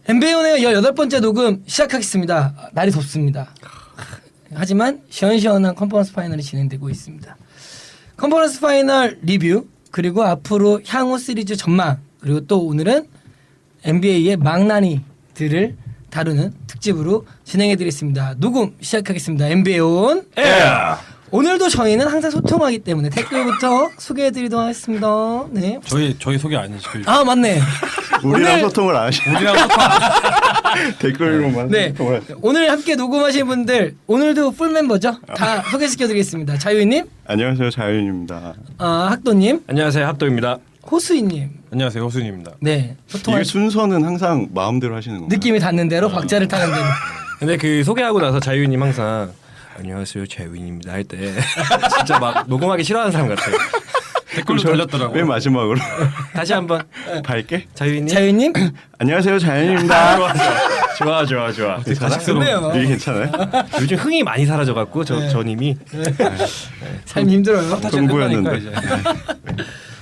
MBA의 18번째 녹음 시작하겠습니다. 날이 덥습니다. 하지만 시원시원한 컨퍼런스 파이널이 진행되고 있습니다. 컨퍼런스 파이널 리뷰, 그리고 앞으로 향후 시리즈 전망, 그리고 또 오늘은 NBA의 망나니들을 다루는 특집으로 진행해드리겠습니다. 녹음 시작하겠습니다. NBA 온 에어! 오늘도 저희는 항상 소통하기 때문에 댓글부터 소개해드리도록 하겠습니다. 네. 저희 소개 아니지. 아 맞네. 우리랑 오늘- 소통을 안 하시네. 우리랑 소통. 댓글로만 네. 소통을 하시네. 오늘 함께 녹음하신 분들 오늘도 풀 멤버죠? 다 소개시켜드리겠습니다. 자유이님, 안녕하세요, 자윤입니다. 학도님, 안녕하세요, 합도입니다. 호수이님. 안녕하세요, 호수님입니다. 네. 이게 소통할 순서는 항상 마음대로 하시는 건가요? 느낌이 닿는 대로 박자를 타는 대로. 근데 그 소개하고 나서 자유님 항상 안녕하세요, 자유인입니다 할 때 진짜 막 녹음하기 싫어하는 사람 같아요. 댓글로 돌렸더라고. 맨 마지막으로 다시 한번 밝게. 자유님. 자유이님. 안녕하세요, 자윤입니다. 좋아. 좋네요. 가식스러워. 이게 괜찮아요? 요즘 흥이 많이 사라져갖고 저 님이 삶이 힘들어요. 공부였는데.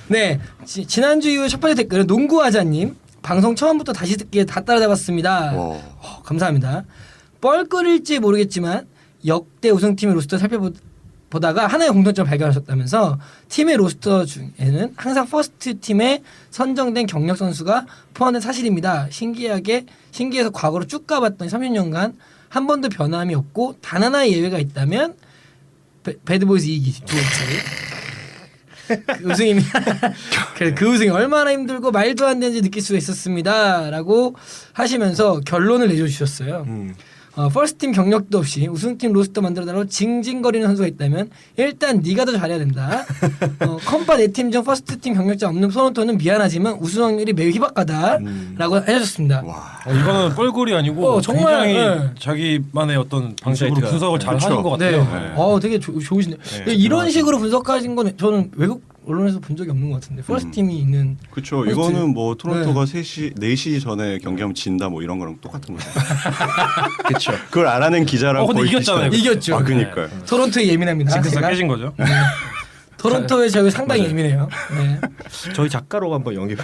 네. 지난주 이후 첫 번째 댓글은 농구하자님. 방송 처음부터 다시 듣기에 다 따라잡았습니다. 감사합니다. 뻘끓일지 모르겠지만 역대 우승팀의 로스터 살펴보다가 하나의 공통점을 발견하셨다면서 팀의 로스터 중에는 항상 퍼스트 팀에 선정된 경력 선수가 포함된 사실입니다. 신기해서 과거로 쭉 가봤더니 30년간 한 번도 변함이 없고 단 하나의 예외가 있다면 배드보이즈 2기 그 우승입니다. 그 우승이 얼마나 힘들고 말도 안 되는지 느낄 수가 있었습니다라고 하시면서 결론을 내주셨어요. 퍼스트팀 경력도 없이 우승팀 로스터 만들어달라고 징징거리는 선수가 있다면 일단 네가 더 잘해야 된다. 컴파 내 팀 중 퍼스트팀 경력자 없는 토론토는 미안하지만 우승 확률이 매우 희박하다라고 하셨습니다. 이거는 뻘골이 아니고 정말, 굉장히 네. 자기만의 어떤 방식으로 인사이트가. 분석을 잘 하는 것 네. 같아요. 되게 좋으시네. 네, 이런 식으로 분석하신 건 저는 외국 언론에서 본 적이 없는 것 같은데 퍼스트팀이 있는. 그렇죠. 이거는 뭐 토론토가 4시 전에 경기하면 진다 뭐 이런 거랑 똑같은 거죠. 그렇죠. 그걸 알아낸 기자랑 근데 거의 이겼잖아요. 비슷해요. 이겼죠. 아, 그니까요. 토론토에 예민합니다. 징크스가 제가. 깨진 거죠. 토론토에 저희 상당히 예민해요. 네. 저희 작가로 한번 영입.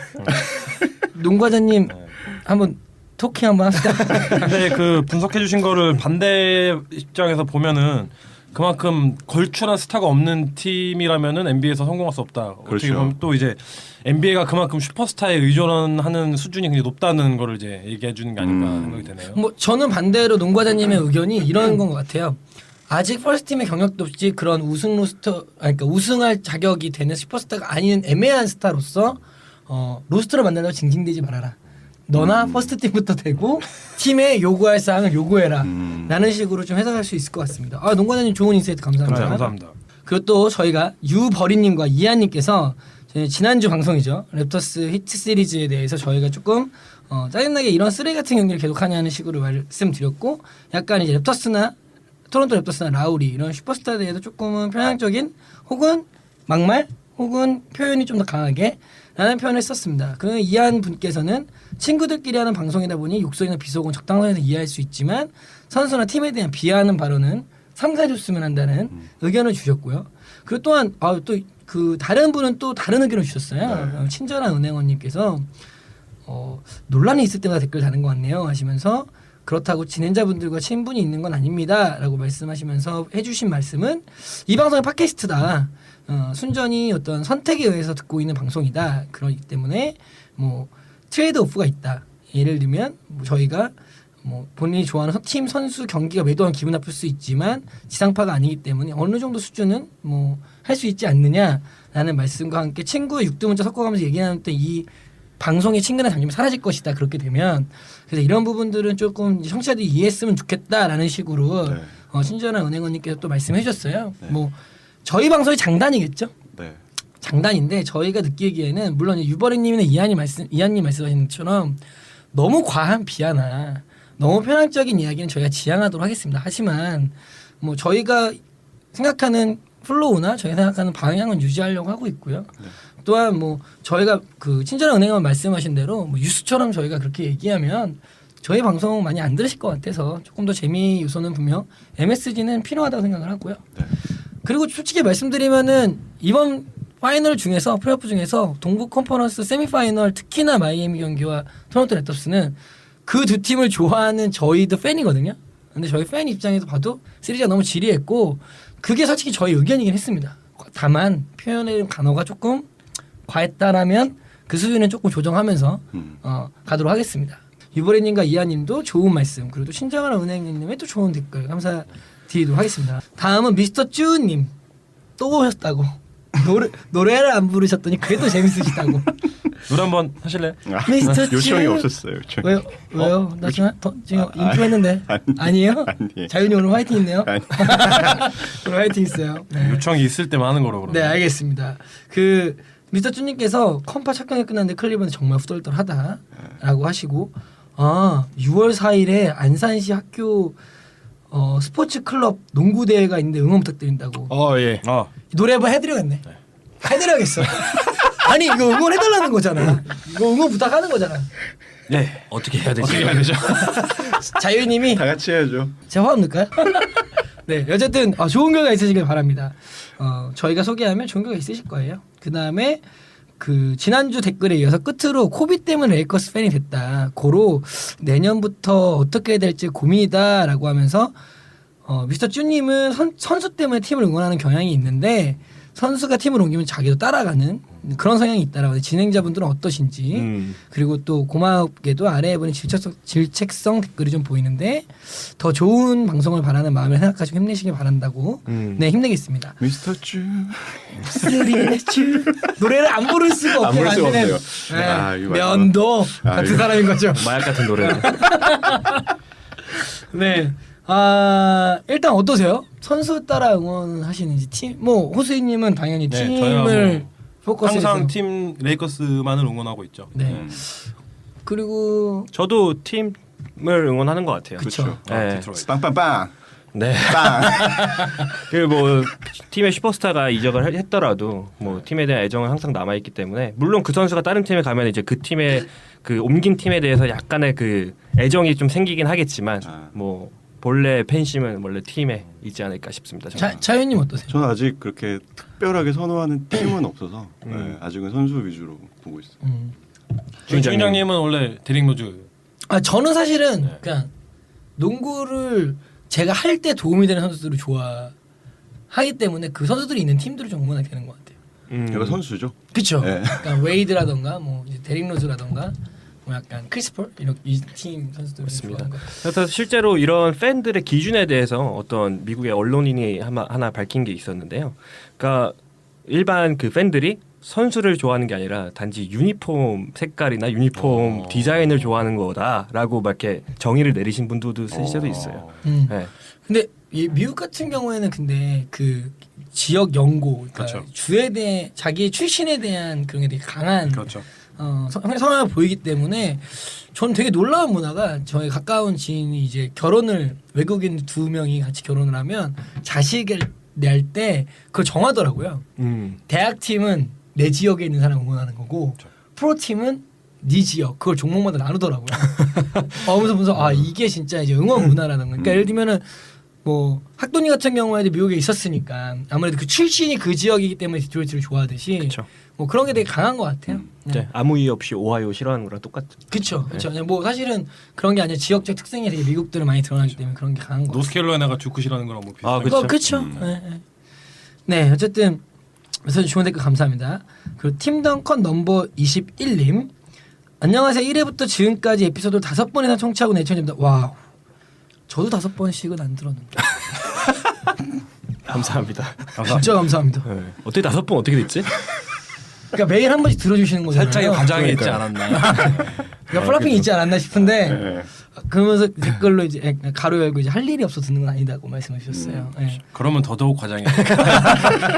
농과자님 한번 토킹 한번 합시다. 근데 그 분석해 주신 거를 반대 입장에서 보면은 그만큼 걸출한 스타가 없는 팀이라면은 NBA에서 성공할 수 없다. 어떻게 그렇죠. 보면 또 이제 NBA가 그만큼 슈퍼스타에 의존하는 수준이 굉장히 높다는 거를 이제 얘기해 주는 게 아닌가 생각이 되네요. 뭐 저는 반대로 농과자님의 의견이 이런 건 것 같아요. 아직 퍼스트팀의 경력도 없이 그런 우승 로스터, 그러니까 우승할 자격이 되는 슈퍼스타가 아닌 애매한 스타로서 로스터를 만들려고 징징대지 말아라. 너나 퍼스트팀부터 되고 팀에 요구할 사항을 요구해라. 라는 식으로 좀 해석할 수 있을 것 같습니다. 농과자님 좋은 인사이트 감사합니다. 감사합니다. 그리고 또 저희가 유버리님과 이한님께서 지난주 방송이죠. 랩터스 히트 시리즈에 대해서 저희가 조금 짜증나게 이런 쓰레기 같은 경기를 계속하냐는 식으로 말씀드렸고, 약간 이제 랩터스나 토론토 랩터스나 라우리 이런 슈퍼스타에 대해서 조금은 편향적인 혹은 막말 혹은 표현이 좀 더 강하게 라는 표현을 썼습니다. 그 이한 분께서는 친구들끼리 하는 방송이다 보니 욕설이나 비속어는 적당한 선에서 이해할 수 있지만 선수나 팀에 대한 비하하는 발언은 삼가해줬으면 한다는 의견을 주셨고요. 그리고 또한 또 그 다른 분은 또 다른 의견을 주셨어요. 친절한 은행원님께서 논란이 있을 때마다 댓글 다는 것 같네요 하시면서, 그렇다고 진행자분들과 친분이 있는 건 아닙니다 라고 말씀하시면서 해주신 말씀은 이 방송은 팟캐스트다. 순전히 어떤 선택에 의해서 듣고 있는 방송이다. 그렇기 때문에 뭐 트레이드 오프가 있다. 예를 들면 뭐 저희가 뭐 본인이 좋아하는 팀 선수 경기가 매도하면 기분 나쁠 수 있지만 지상파가 아니기 때문에 어느 정도 수준은 뭐 할 수 있지 않느냐라는 말씀과 함께 친구의 육두문자 섞어가면서 얘기하는 때 이 방송의 친근한 장점이 사라질 것이다. 그렇게 되면 그래서 이런 부분들은 조금 청취자들이 이해했으면 좋겠다라는 식으로 친절한 은행원님께서 또 말씀해 주셨어요. 네. 뭐 저희 방송이 장단이겠죠. 네. 장단인데 저희가 느끼기에는 물론 유버리님이나 이한님 말씀하신 것처럼 너무 과한 비하나 너무 편향적인 이야기는 저희가 지양하도록 하겠습니다. 하지만 뭐 저희가 생각하는 플로우나 저희가 생각하는 방향은 유지하려고 하고 있고요. 네. 또한 뭐 저희가 그 친절한 은행원 말씀하신 대로 뭐 뉴스처럼 저희가 그렇게 얘기하면 저희 방송 많이 안 들으실 것 같아서 조금 더 재미 요소는 분명 MSG는 필요하다고 생각을 하고요. 네. 그리고 솔직히 말씀드리면은 이번 파이널 중에서 플레이오프 중에서 동부 컨퍼런스 세미파이널 특히나 마이애미 경기와 토론토 랩터스는 그 두 팀을 좋아하는 저희도 팬이거든요. 근데 저희 팬 입장에서 봐도 시리즈가 너무 지리했고 그게 솔직히 저희 의견이긴 했습니다. 다만 표현의 단어가 조금 과했다라면 그 수준은 조금 조정하면서 가도록 하겠습니다. 유보레님과 이하님도 좋은 말씀 그리고 또 신정한 은행님의 또 좋은 댓글 감사드리도록 하겠습니다. 다음은 미스터 쭈님 또 오셨다고 노래를 안 부르셨더니 그게 또 재밌으시다고. 노래 한번 하실래요? 미스터 요청이 쭈. 없었어요. 요청이. 왜요? 나 지금 인트로했는데 아니에요? 아니에요. 자윤이 오늘 화이팅 있네요. 아니. 오늘 화이팅 있어요. 네. 요청이 있을 때만 하는 거로 그러면. 네 알겠습니다. 그 미스터 쭈님께서 컴파 첫 경기 끝났는데 클리브랜드 정말 후덜덜하다라고 하시고 6월 4일에 안산시 학교 스포츠 클럽 농구 대회가 있는데 응원 부탁드린다고. 예. 노래 한번 해드려야겠네. 해드려야겠어. 아니 이거 응원해달라는 거잖아. 이거 응원 부탁하는 거잖아. 네. 어떻게 해야 되지? 어떻게 해야 되죠? 자유님이 다 같이 해야죠. 제가 화음 넣을까요? 네 어쨌든 좋은 결과 있으시길 바랍니다. 저희가 소개하면 좋은 결과 있으실 거예요. 그 다음에 그 지난주 댓글에 이어서 끝으로 코비 때문에 레이커스 팬이 됐다. 고로 내년부터 어떻게 해야 될지 고민이다라고 하면서 미스터 쭈님은 선수 때문에 팀을 응원하는 경향이 있는데 선수가 팀을 옮기면 자기도 따라가는 그런 성향이 있다라고. 진행자분들은 어떠신지 그리고 또 고맙게도 아래에 보는 질책성 댓글이 좀 보이는데 더 좋은 방송을 바라는 마음을 생각하시고 힘내시길 바란다고. 네 힘내겠습니다. 미스터 쭈. 노래를 안 부를 수가 안 없게 부를 수가 만드는 없네요. 아, 이거 면도 아, 같은 이거. 사람인 거죠. 마약 같은 노래. 네. 일단 어떠세요? 선수 따라 응원하시는지 팀 뭐 호수이님은 당연히 네, 팀을 저희가 뭐 포커스해서 항상 팀 레이커스만을 응원하고 있죠. 네. 그리고 저도 팀을 응원하는 것 같아요. 그쵸. 네. 디트로이트. 빵빵빵. 네. 빵. 그 뭐 팀의 슈퍼스타가 이적을 했더라도 뭐 팀에 대한 애정은 항상 남아 있기 때문에 물론 그 선수가 다른 팀에 가면 이제 그 팀의 그 옮긴 팀에 대해서 약간의 그 애정이 좀 생기긴 하겠지만 뭐 본래 팬심은 원래 팀에 있지 않을까 싶습니다. 저는. 자유님 어떠세요? 저는 아직 그렇게 특별하게 선호하는 팀은 없어서 네, 아직은 선수 위주로 보고 있어요. 주인장님은 원래 데릭 로즈. 저는 사실은 그냥 농구를 제가 할 때 도움이 되는 선수들을 좋아하기 때문에 그 선수들이 있는 팀들을 좀 응원하게 되는 것 같아요. 제가 선수죠. 그렇죠. 네. 약간 웨이드라던가 뭐 이제 데릭 로즈라던가 뭐 약간 크리스폴 이런 이 팀 선수들을 좋아하는 것 같아요. 그래서 실제로 이런 팬들의 기준에 대해서 어떤 미국의 언론인이 하나 밝힌 게 있었는데요. 그러니까 일반 그 팬들이 선수를 좋아하는 게 아니라 단지 유니폼 색깔이나 유니폼 디자인을 좋아하는 거다라고 막 이렇게 정의를 내리신 분들도 실제로 있어요. 네. 근데 이 미국 같은 경우에는 근데 그 지역 연고, 그러니까 그렇죠. 주에 대해 자기 출신에 대한 그런 게 되게 강한 그렇죠. 성향을 보이기 때문에 저는 되게 놀라운 문화가 저희 가까운 지인이 이제 결혼을 외국인 2명이 같이 결혼을 하면 자식을 낼 때 그걸 정하더라고요. 대학 팀은 내 지역에 있는 사람 응원하는 거고 프로 팀은 네 지역 그걸 종목마다 나누더라고요. 보면서 이게 진짜 이제 응원 문화라는 거. 그러니까 예를 들면은 뭐 학돈이 같은 경우에도 미국에 있었으니까 아무래도 그 출신이 그 지역이기 때문에 디트로이트를 좋아하듯이 그쵸. 뭐 그런 게 되게 강한 것 같아요. 네. 아무 이유 없이 오하이오 싫어하는 거랑 똑같죠. 그렇죠. 뭐 사실은 그런 게 아니라 지역적 특성이 되게 미국들은 많이 드러나기 때문에 그런 게 강한 것 같아요. 노스캐롤라이나가 주크시라는 거랑 뭐 비슷한. 그쵸. 그렇죠. 음. 네, 어쨌든 그래서 좋은 댓글 감사합니다. 그리고 팀덩컨 넘버 21님 안녕하세요. 1회부터 지금까지 에피소드 5번이나 청취하고 내청입니다. 와, 저도 5번씩은 안 들었는데. 감사합니다. 진짜 감사합니다. 네. 어떻게 5번 어떻게 됐지? 그러니까 매일 한 번씩 들어주시는 거잖아요. 살짝의 과장이 있지 않았나. 그러니까 플라핑이 있지 않았나 싶은데 네. 그러면서 댓글로 이제 가로 열고 이제 할 일이 없어 듣는 건 아니다고 말씀해 주셨어요. 네. 그러면 더더욱 과장이에요.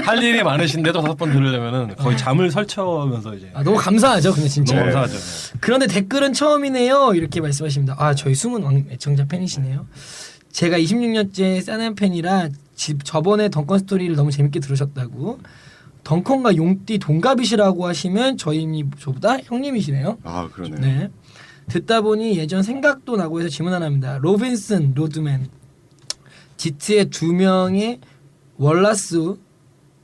할 일이 많으신데도 5번 들으려면은 거의 잠을 설쳐하면서 이제. 너무 감사하죠, 근데 진짜. 너무 감사하죠. 그런데 댓글은 처음이네요. 이렇게 말씀하십니다. 저희 숨은 애청자 팬이시네요. 제가 26년째 사난 팬이라 저번에 덩컨 스토리를 너무 재밌게 들으셨다고. 덩컨과 용띠 동갑이시라고 하시면 저보다 형님이시네요. 그러네요. 네. 듣다 보니 예전 생각도 나고 해서 질문 하나 합니다. 로빈슨, 로드맨, 지트의 두 명의 월라스,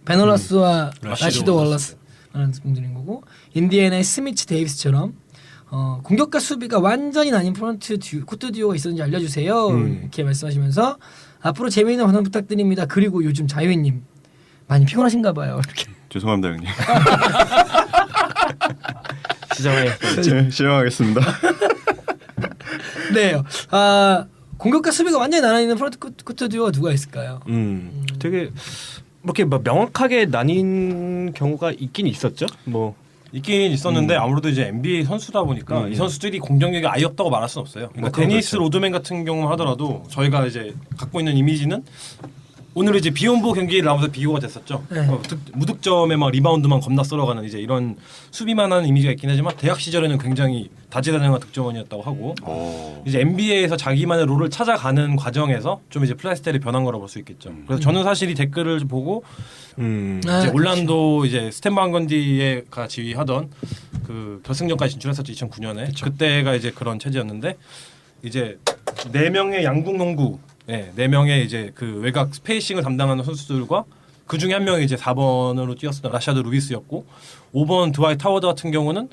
베널라스와 라시드 라시드 월라스. 월라스라는 분들인 거고 인디애나의 스미츠 데이비스처럼 공격과 수비가 완전히 나뉜 코트 듀오가 있었는지 알려주세요. 이렇게 말씀하시면서 앞으로 재미있는 방송 부탁드립니다. 그리고 요즘 자유인님 많이 피곤하신가 봐요. 이렇게. 죄송합니다 형님. 시장에 실망하겠습니다. 네. 공격과 수비가 완전히 나눠있는 프론트 코트 듀오가 누가 있을까요? 되게 뭐 이렇게 막 명확하게 나뉜 경우가 있긴 있었죠. 뭐 있긴 있었는데 아무래도 이제 NBA 선수다 보니까 이 선수들이 공격력이 아예 없다고 말할 수는 없어요. 그러니까 데니스 그렇죠. 로드맨 같은 경우 하더라도 저희가 이제 갖고 있는 이미지는 오늘 이제 비욘보 경기를 나오면서 비교가 됐었죠. 네. 무득점에 막 리바운드만 겁나 썰어가는 이제 이런 수비만한 이미지가 있긴 하지만 대학 시절에는 굉장히 다재다능한 득점원이었다고 하고 이제 NBA에서 자기만의 롤을 찾아가는 과정에서 좀 이제 플레이 스타일이 변한 거라고 볼 수 있겠죠. 그래서 저는 사실 이 댓글을 보고 이제 올란도 이제 스탠 반 건디가 지휘하던 그 결승전까지 진출했었죠 2009년에. 그때가 이제 그런 체제였는데 이제 4명의 양궁 농구, 네 명의 이제 그 외곽 스페이싱을 담당하는 선수들과 그 중에 한 명이 이제 4번으로 뛰었었던 라샤드 루비스였고 5번 드와이트 타워드 같은 경우는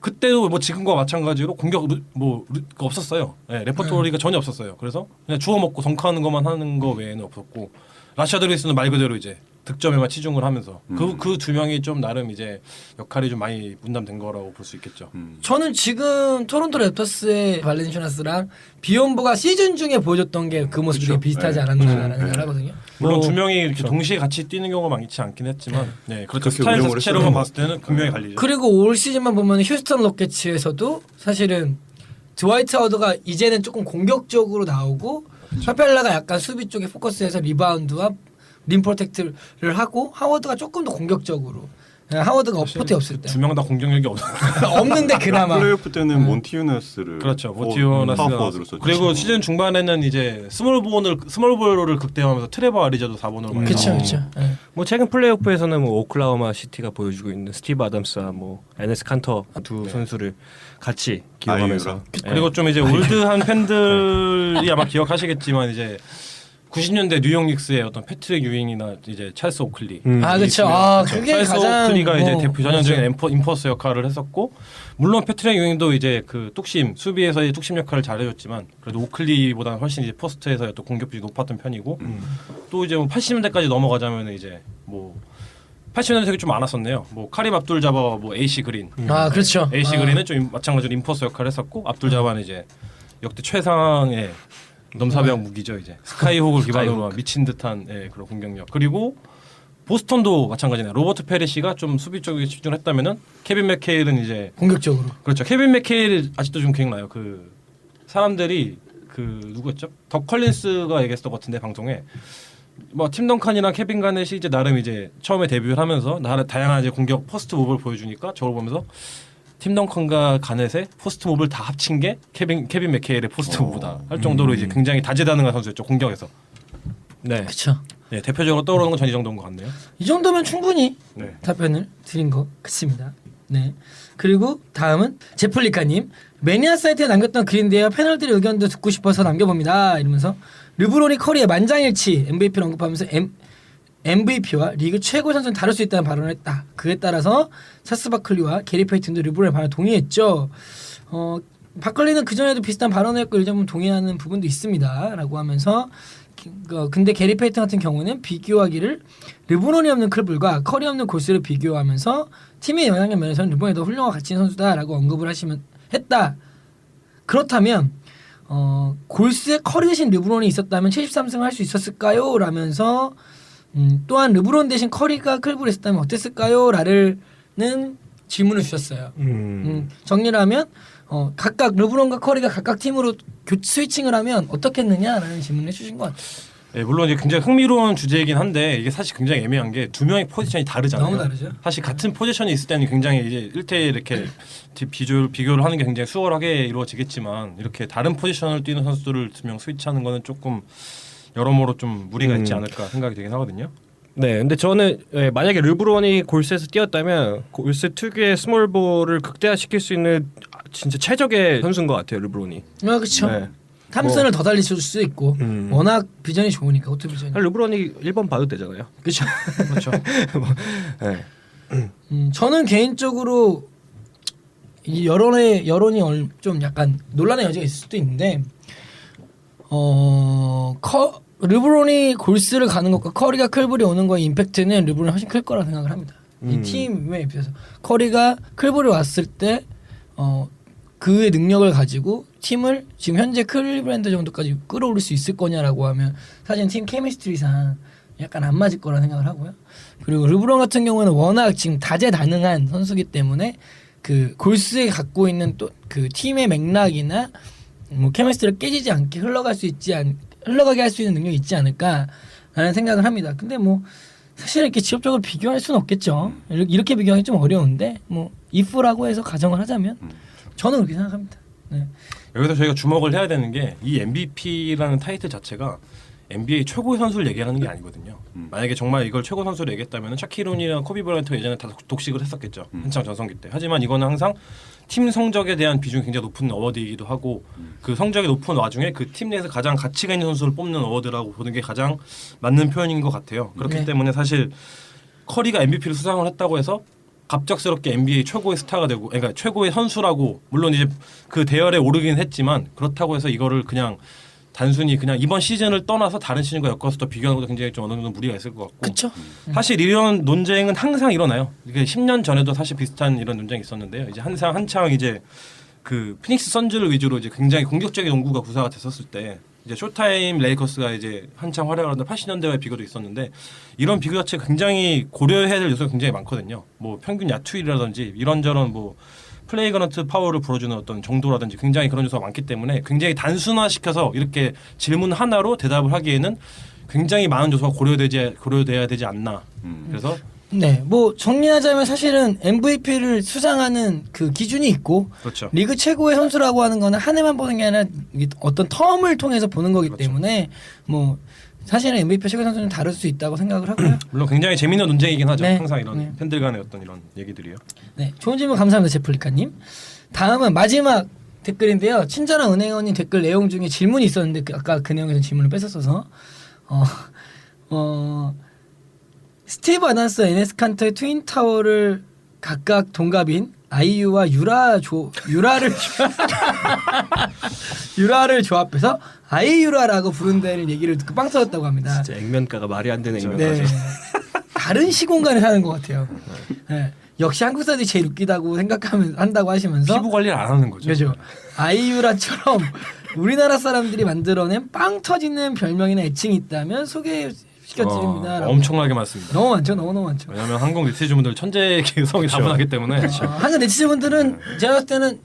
그때도 뭐 지금과 마찬가지로 공격 없었어요. 네, 레퍼토리가 전혀 없었어요. 그래서 그냥 주워 먹고 덩크하는 것만 하는 거 외에는 없었고 라샤드 루비스는 말 그대로 이제 득점에만 치중을 하면서 그 두 명이 좀 나름 이제 역할이 좀 많이 분담된 거라고 볼 수 있겠죠. 저는 지금 토론토 랩터스의 발렌시아스랑 비욘보가 시즌 중에 보여줬던 게 그 모습이 되게 비슷하지 않았나라는 생각을 하거든요. 물론 두 명이 이렇게 동시에 같이 뛰는 경우가 많지 않긴 했지만, 네 그렇죠. 그렇게 스타일 운영을 자체로만 했어요. 봤을 때는 분명히 갈리죠. 그리고 올 시즌만 보면 휴스턴 로켓츠에서도 사실은 드와이트 하워드가 이제는 조금 공격적으로 나오고 카펠라가 약간 수비 쪽에 포커스해서 리바운드와 림 프로텍트를 하고 하워드가 조금 더 공격적으로 하워드가 어퍼트 없을 때 두 명 다 공격력이 없는데 그나마 플레이오프 때는 몬티우나스를 그렇죠. 모티오나스가 파워포워드로 썼죠. 그리고 시즌 중반에는 이제 스몰볼로를 극대화하면서 트레버 아리자도 4번으로 많이 그렇죠 나오고. 그렇죠. 뭐 최근 플레이오프에서는 뭐 오클라호마 시티가 보여주고 있는 스티브 아담스와 뭐 에네스 칸터 두 선수를 같이 기용하면서 아이유랑. 그리고 좀 이제 올드한 팬들이 아마 기억하시겠지만 이제 90년대 뉴욕 닉스의 어떤 패트릭 유잉이나 이제 찰스 오클리. 아 그렇죠. 아 그게 찰스 가장 오클리가 이제 대표 전형적인 그렇죠. 인퍼스 역할을 했었고 물론 패트릭 유잉도 이제 그 뚝심 수비에서의 뚝심 역할을 잘해줬지만 그래도 오클리보다는 훨씬 이제 포스트에서의 또 공격률이 높았던 편이고 또 이제 뭐 80년대까지 넘어가자면 이제 뭐 80년대 되게 좀 많았었네요. 뭐 카림 압둘 자바와 뭐 에이시 그린. 아 그렇죠. 에이시 그린은 좀 마찬가지로 인퍼스 역할을 했었고 압둘 자바는 이제 역대 최상의 넘사벽 무기죠 이제 스카이호크를 기반으로 한 미친 듯한 그런 공격력. 그리고 보스턴도 마찬가지네요. 로버트 페리시가 좀 수비 쪽에 집중했다면은 케빈 맥케일은 이제 공격적으로. 그렇죠. 케빈 맥케일 아직도 좀 기억나요. 그 사람들이 그 누구였죠? 덕 컬린스가 얘기했던 것 같은데 방송에 뭐 팀 덩칸이랑 케빈 가넷이 이제 나름 이제 처음에 데뷔를 하면서 나름 다양한 이제 공격 포스트 모브를 보여주니까 저걸 보면서 팀 덩컨과 가넷의 포스트 모브를 다 합친 게 케빈 맥케일의 포스트 모브다 할 정도로 이제 굉장히 다재다능한 선수였죠 공격에서. 네. 그렇죠. 네, 대표적으로 떠오르는 건 전 이 정도인 것 같네요. 이 정도면 충분히 네. 답변을 드린 것 같습니다. 네. 그리고 다음은 제플리카님 매니아 사이트에 남겼던 글인데요. 패널들의 의견도 듣고 싶어서 남겨봅니다. 이러면서 르브론이 커리의 만장일치 MVP를 언급하면서 MVP와 리그 최고 선수는 다를 수 있다는 발언을 했다. 그에 따라서 차스 바클리와 게리 페이튼도 르브론의 발언에 동의했죠. 바클리는 그전에도 비슷한 발언을 했고 요즘은 동의하는 부분도 있습니다. 라고 하면서 근데 게리 페이튼 같은 경우는 비교하기를 르브론이 없는 클불과 커리 없는 골스를 비교하면서 팀의 영향력 면에서는 르브론이 더 훌륭한 가치 있는 선수다라고 언급을 했다. 그렇다면 골스에 커리 대신 르브론이 있었다면 73승을 할 수 있었을까요? 라면서 또한 르브론 대신 커리가 클불에 있었다면 어땠을까요? 라는 질문을 주셨어요. 정리를 하면 각각 르브론과 커리가 각각 팀으로 스위칭을 하면 어떻겠느냐라는 질문을 해주신 것 같아요. 네, 물론 이제 굉장히 흥미로운 주제이긴 한데 이게 사실 굉장히 애매한 게 두 명의 포지션이 다르잖아요. 너무 다르죠. 사실 같은 포지션이 있을 때는 굉장히 이제 1대1 이렇게 비교를 하는 게 굉장히 수월하게 이루어지겠지만 이렇게 다른 포지션을 뛰는 선수들을 두 명 스위치하는 거는 조금 여러모로 좀 무리가 있지 않을까 생각이 되긴 하거든요. 네, 근데 저는 만약에 르브론이 골스에서 뛰었다면 골스 특유의 스몰볼을 극대화시킬 수 있는 진짜 최적의 선수인 것 같아요 르브론이. 그렇죠. 네. 탐슨을 더 달리줄 수 있고 워낙 비전이 좋으니까 코트 비전이. 르브론이 1번 봐도 되잖아요. 그렇죠. 그렇죠. 네. 저는 개인적으로 이 여론이 좀 약간 논란의 여지가 있을 수도 있는데 르브론이 골스를 가는 것과 커리가 클불이 오는 거의 임팩트는 르브론이 훨씬 클 거라고 생각을 합니다. 이 팀에 비해서 커리가 클불이 왔을 때 그의 능력을 가지고 팀을 지금 현재 클리브랜드 정도까지 끌어올릴 수 있을 거냐라고 하면 사실 팀 케미스트리상 약간 안 맞을 거라 생각을 하고요. 그리고 르브론 같은 경우는 워낙 지금 다재다능한 선수기 때문에 그 골스에 갖고 있는 또 그 팀의 맥락이나 뭐 케미스트리를 깨지지 않게 흘러가게 할 수 있는 능력이 있지 않을까라는 생각을 합니다. 근데 뭐 사실 이렇게 직접적으로 비교할 수는 없겠죠. 이렇게 비교하기 좀 어려운데 뭐 if라고 해서 가정을 하자면 저는 그렇게 생각합니다. 네. 여기서 저희가 주목을 해야 되는 게 이 MVP라는 타이틀 자체가 NBA 최고의 선수를 얘기하는 게 아니거든요. 만약에 정말 이걸 최고 선수를 얘기했다면 샤키론이랑 코비 브라이언트가 예전에 다 독식을 했었겠죠. 한창 전성기 때. 하지만 이거는 항상 팀 성적에 대한 비중이 굉장히 높은 어워드이기도 하고 그 성적이 높은 와중에 그 팀 내에서 가장 가치가 있는 선수를 뽑는 어워드라고 보는 게 가장 맞는 표현인 것 같아요. 그렇기 네. 때문에 사실 커리가 MVP를 수상을 했다고 해서 갑작스럽게 NBA 최고의 스타가 되고, 그러니까 최고의 선수라고 물론 이제 그 대열에 오르긴 했지만 그렇다고 해서 이거를 그냥 단순히 그냥 이번 시즌을 떠나서 다른 시즌과 엮어서 또 비교하는 것도 굉장히 좀 어느 정도 무리가 있을 것 같고. 그렇죠. 사실 이런 논쟁은 항상 일어나요. 이게 10년 전에도 사실 비슷한 이런 논쟁이 있었는데요. 이제 한창 이제 그 피닉스 선즈를 위주로 이제 굉장히 공격적인 농구가 구사가 됐었을 때 이제 쇼타임 레이커스가 이제 한창 활약을 하던 80년대와의 비교도 있었는데 이런 비교 자체가 굉장히 고려해야 될 요소가 굉장히 많거든요. 뭐 평균 야투율이라든지 이런저런 뭐 플레이그런트 파워를 불어주는 어떤 정도라든지 굉장히 그런 요소가 많기 때문에 굉장히 단순화시켜서 이렇게 질문 하나로 대답을 하기에는 굉장히 많은 요소가 고려돼야 되지 않나. 그래서 네, 뭐 정리하자면 사실은 MVP를 수상하는 그 기준이 있고 그렇죠. 리그 최고의 선수라고 하는 거는 한 해만 보는 게 아니라 이게 어떤 텀을 통해서 보는 거기 그렇죠. 때문에 뭐 사실은 MVP 최고의 선수는 다를 수 있다고 생각을 하고요. 물론 굉장히 재미있는 논쟁이긴 하죠. 네. 항상 이런 네. 팬들 간의 어떤 이런 얘기들이요. 네, 좋은 질문 감사합니다, 제플리카님. 다음은 마지막 댓글인데요. 친절한 은행원님 댓글 내용 중에 질문이 있었는데 아까 그 내용에서 질문을 뺐었어서 스티브 아단스, 에네스 칸터의 트윈 타워를 각각 동갑인 아이유와 유라를 조합해서 아이유라라고 부른다는 얘기를 듣고 빵 터졌다고 합니다. 진짜 액면가가 말이 안 되는 액면가. 네. 다른 시공간에 사는 것 같아요. 네. 역시 한국 사람들이 제일 웃기다고 한다고 하시면서 피부 관리를 안 하는 거죠. 그죠. 아이유라처럼 우리나라 사람들이 만들어낸 빵 터지는 별명이나 애칭이 있다면 소개시켜드립니다. 라고. 엄청나게 많습니다. 너무 많죠. 너무 많죠. 왜냐하면 한국 네티즌분들 천재 개성이 다분하기 때문에 한국 네티즌분들은 제가 봤을 때는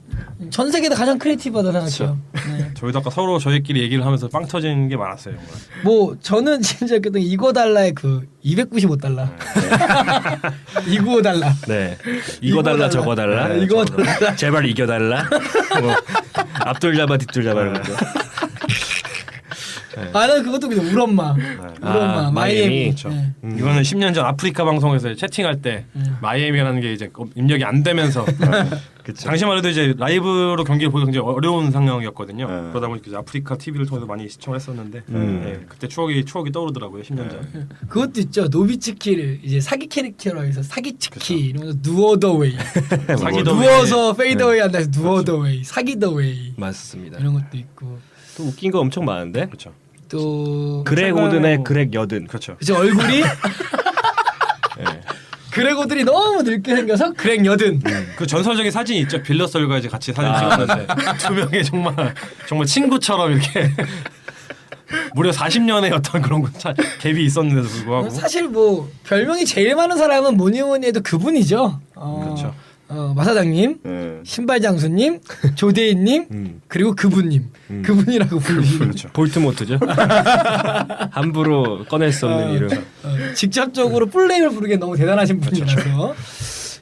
전 세계에서 가장 크리에이티브하다 생각해요. 네. 저희도 아까 서로 저희끼리 얘기를 하면서 빵 터지는 게 많았어요. 정말. 뭐 저는 진짜 그때 이거 달러에 그 295달러, 295달러. 네. 이거 달라 저거 달라. 네, 이거 달라. 제발 이겨 달라. 뭐 앞돌 잡아 뒷돌 잡아 이런 거. 아, 나 그것도 그냥 우리 엄마. 우리 엄마. 마이애미. 그렇죠. 네. 이거는 10년 전 아프리카 방송에서 채팅할 때 마이애미라는 게 이제 입력이 안 되면서 당시만 해도 이제 라이브로 경기를 보기 굉장히 어려운 상황이었거든요. 그러다 보니까 이제 아프리카 TV를 통해서 많이 시청을 했었는데 네, 그때 추억이 떠오르더라고요. 10년 전. 그것도 있죠. 노비츠키를 이제 사기 캐릭터로 해서 사기츠키 이러면서 누워더웨이. 누워서 페이더웨이 한다 해서 누워더웨이, 사기더웨이. 맞습니다. 이런 것도 있고. 또 웃긴 거 엄청 많은데. 그렇죠. 또 그렉 오든의 그렉 여든. 그렇죠. 그치, 얼굴이 그레고들이 너무 늙게 생겨서 그렉 여든. 그 전설적인 사진이 있죠. 빌러설과 이제 같이 사진 찍었는데 두 명이 정말 친구처럼 이렇게 무려 40년의 어떤 그런 갭이 있었는데도 불구하고 사실 뭐 별명이 제일 많은 사람은 뭐니 해도 그분이죠. 그렇죠. 마사장님, 네. 신발 장수님, 조대인님, 그리고 그분님, 그분이라고 부르시는. 그렇죠. 볼트모트죠. 함부로 꺼낼 수 없는 이름. 직접적으로 플레임을 부르기엔 너무 대단하신 분이라서.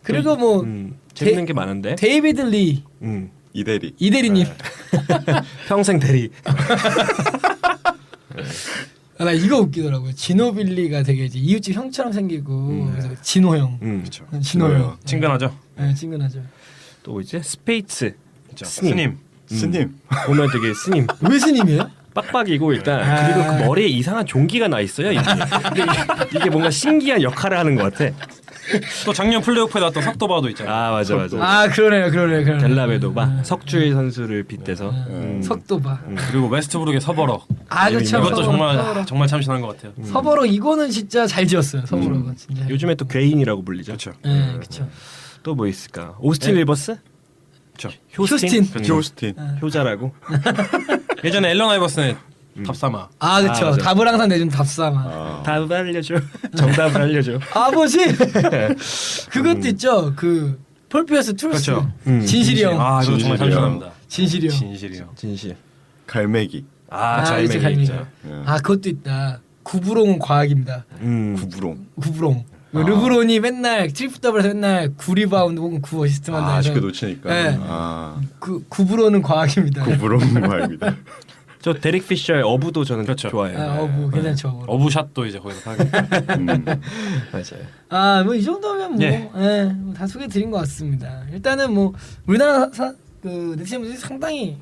그리고 뭐 재밌는 게 많은데. 데이비드 리 이대리. 이대리님. 평생 대리. 나 이거 웃기더라고요. 진호빌리가 되게 이제 이웃집 형처럼 생기고 그래서 진호 형. 그렇죠. 진호 형. 친근하죠. 네, 친근하죠. 또 이제 스페이츠. 진짜. 스님. 스님. 보면 되게 스님. 왜 스님이에요? 빡빡이고 일단 아. 그리고 그 머리에 이상한 종기가 나 있어요. 근데 이게 뭔가 신기한 역할을 하는 것 같아. 또 작년 플레이오프에 나왔던 석도바도 있잖아요. 아 맞아 맞아. 아 그러네요. 델라베도바 석주일 선수를 빗대서 석도바. 그리고 웨스트브룩의 서버럭. 아 그렇죠. 이것도 정말 서버럭. 정말 참신한 것 같아요. 서버럭 이거는 진짜 잘 지었어요. 서버럭은 진짜. 요즘에 또 괴인이라고 불리죠. 그렇죠. 네, 그렇죠. 또 뭐 있을까? 오스틴 리버스? 그렇죠. 휴스틴. 조스틴. 효자라고. 예전에 앨런 아이버슨의 답사마. 아 그렇죠. 아, 맞아. 답을 항상 내준 답사마. 아, 답을 알려줘. 정답을 알려줘. 아버지. 그것도 있죠. 그 폴피어스 트루스. 그렇죠. 진실이 형. 아 이거 정말 진실이요. 참신합니다. 진실이 형. 진실이요. 진실. 갈매기. 잘 그치, 매기 갈매기. 아 그것도 있다. 구부롱은 과학입니다. 구부롱. 구부롱. 르브론이 맨날 트리플 더블에서 맨날 9리바운드 혹은 9어시스트만 아, 나서 쉽게 놓치니까. 네. 아, 그 구부론은 과학입니다. 구부롱 말입니다. 저 데릭 피셔의 어부도 저는 그렇죠. 좋아해요. 아, 뭐 괜찮죠. 어부샷도 이제 거기서 하게. 맞아요. 아, 뭐 이 정도면 뭐, 예. 뭐 다 소개 드린 것 같습니다. 일단은 뭐 우리나라 그 넥센분들이 상당히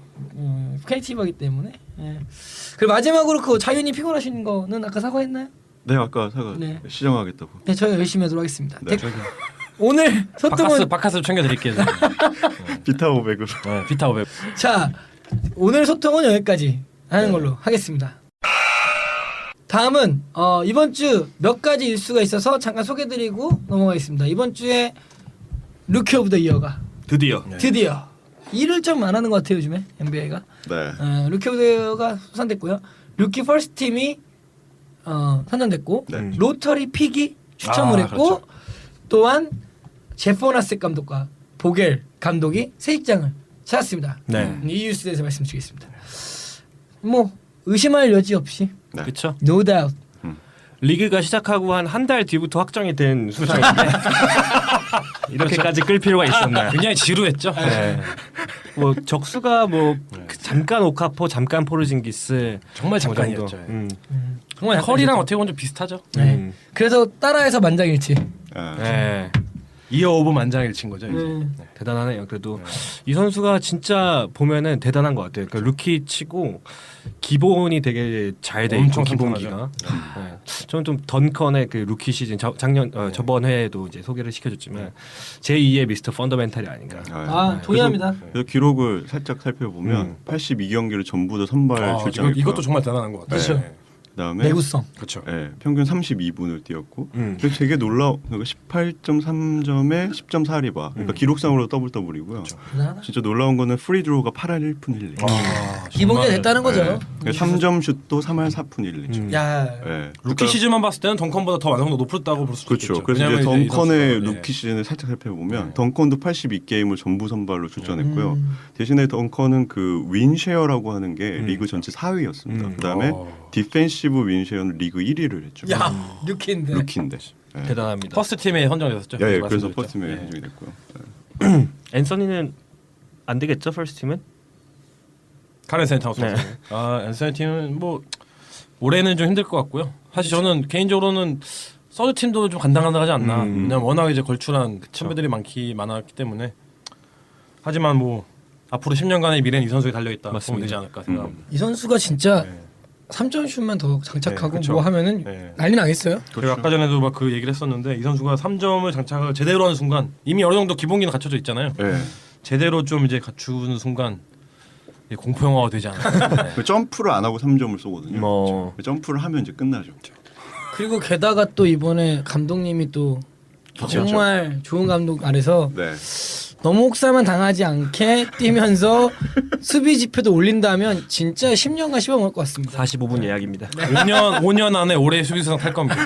크리에이티브하기 때문에. 예. 그리고 마지막으로 그 자윤이 피곤하신 거는 아까 사과했나요? 네, 아까 사과 네. 시정하겠다고. 네, 저희 열심히 하도록 하겠습니다. 네. 오늘 소통은 바카스 챙겨드릴게요. 비타 500으로. 비타 500. 자, 오늘 소통은 여기까지 하는 걸로 하겠습니다. 다음은 이번 주 몇 가지 일수가 있어서 잠깐 소개드리고 넘어가겠습니다. 이번 주에 루키 오브 더 이어가 드디어. 드디어 일을 좀 안 하는 것 같아요 요즘에 NBA가. 네. 루키 오브 더 이어가 선정됐고요. 루키 퍼스트 팀이 선정됐고 네. 로터리 픽이 추첨을 했고 그렇죠. 또한 제포나스 감독과 보겔 감독이 세익장을 찾았습니다. 네. 이 뉴스에 대해서 말씀드리겠습니다. 뭐 의심할 여지 없이 네. 그렇죠. no doubt. 리그가 시작하고 한 달 뒤부터 확정이 된 수상인데 이렇게까지 끌 필요가 있었나요? 굉장히 지루했죠. 네. 뭐 적수가 그 잠깐 오카포, 잠깐 포르징기스 정말 그 정도. 잠깐이었죠. 정말 약간 커리랑 그렇죠. 어떻게 보면 좀 비슷하죠. 네. 그래서 따라해서 만장일치. 아, 네. 이어 오브 만장일치인 거죠. 이제. 네. 대단하네요. 그래도 이 선수가 진짜 보면은 대단한 것 같아요. 그러니까 루키 치고 기본이 되게 잘 돼 있고 엄청 기본기가. 네. 저는 좀 던컨의 그 루키 시즌 작년 저번 회에도 이제 소개를 시켜줬지만 제2의 미스터 펀더멘탈이 아닌가. 아 동의합니다. 그래서 기록을 살짝 살펴보면 82경기를 전부 다 선발 출장했고요. 이것도 정말 대단한 것 같아요. 그렇죠. 네. 그다음에 내구성. 그렇죠. 네, 평균 32분을 뛰었고 근데 되게 놀라운 18.3점에 10.4리바. 그러니까 기록상으로 더블이고요. 대단하다. 진짜 놀라운 거는 프리드로우가 8할 1푼 1리. 기본기가 됐다는 거죠. 3점 슛도 3할 4푼 1리. 야. 네. 루키 시즌만 봤을 때는 덩컨보다 더 완성도 높았다고 볼 수도 그렇죠. 있겠죠. 그래서 이제 왜냐면 이 덩컨의 선수가, 루키 시즌을 살짝 살펴보면 덩컨도 82게임을 전부 선발로 출전했고요. 대신에 덩컨은 그 윈쉐어라고 하는 게 리그 전체 4위였습니다. 그다음에 디펜시브 윈쉐어는 리그 1위를 했죠. 야, 루키인데. 루키인데. 네. 대단합니다. 퍼스트 팀에 선정됐었죠. 예, 그래서 말씀드렸죠. 퍼스트에 네. 선정이 됐고요. 앤서니는 안 되겠죠, 퍼스트 팀은? 카렌 센타우스. 네. 앤서니 팀은 뭐 올해는 좀 힘들 것 같고요. 사실 저는 개인적으로는 서드 팀도 좀 간당간당하지 않나. 왜냐면 워낙 이제 걸출한 선배들이 많았기 때문에. 하지만 뭐 앞으로 10년간의 미래는 이 선수에 달려 있다. 보면 되지 않을까 생각합니다. 이 선수가 진짜 네. 3점 슛만 더 장착하고 네, 그쵸. 뭐 하면은 네. 난리 나겠어요. 그리고 아까 전에도 막 그 얘기를 했었는데 이 선수가 3점을 장착을 제대로 하는 순간 이미 어느 정도 기본기는 갖춰져 있잖아요. 네. 제대로 좀 이제 갖추는 순간 이제 공포 영화가 되지 않을까. 네. 그 점프를 안 하고 3점을 쏘거든요. 뭐 그 점프를 하면 이제 끝나죠. 그리고 게다가 또 이번에 감독님이 또 정말 좋은 감독 아래서 네. 너무 혹사만 당하지 않게 뛰면서 수비 지표도 올린다면 진짜 10년간 씹어먹을 것 같습니다. 45분 예약입니다. 5년 안에 올해 수비수상 탈 겁니다.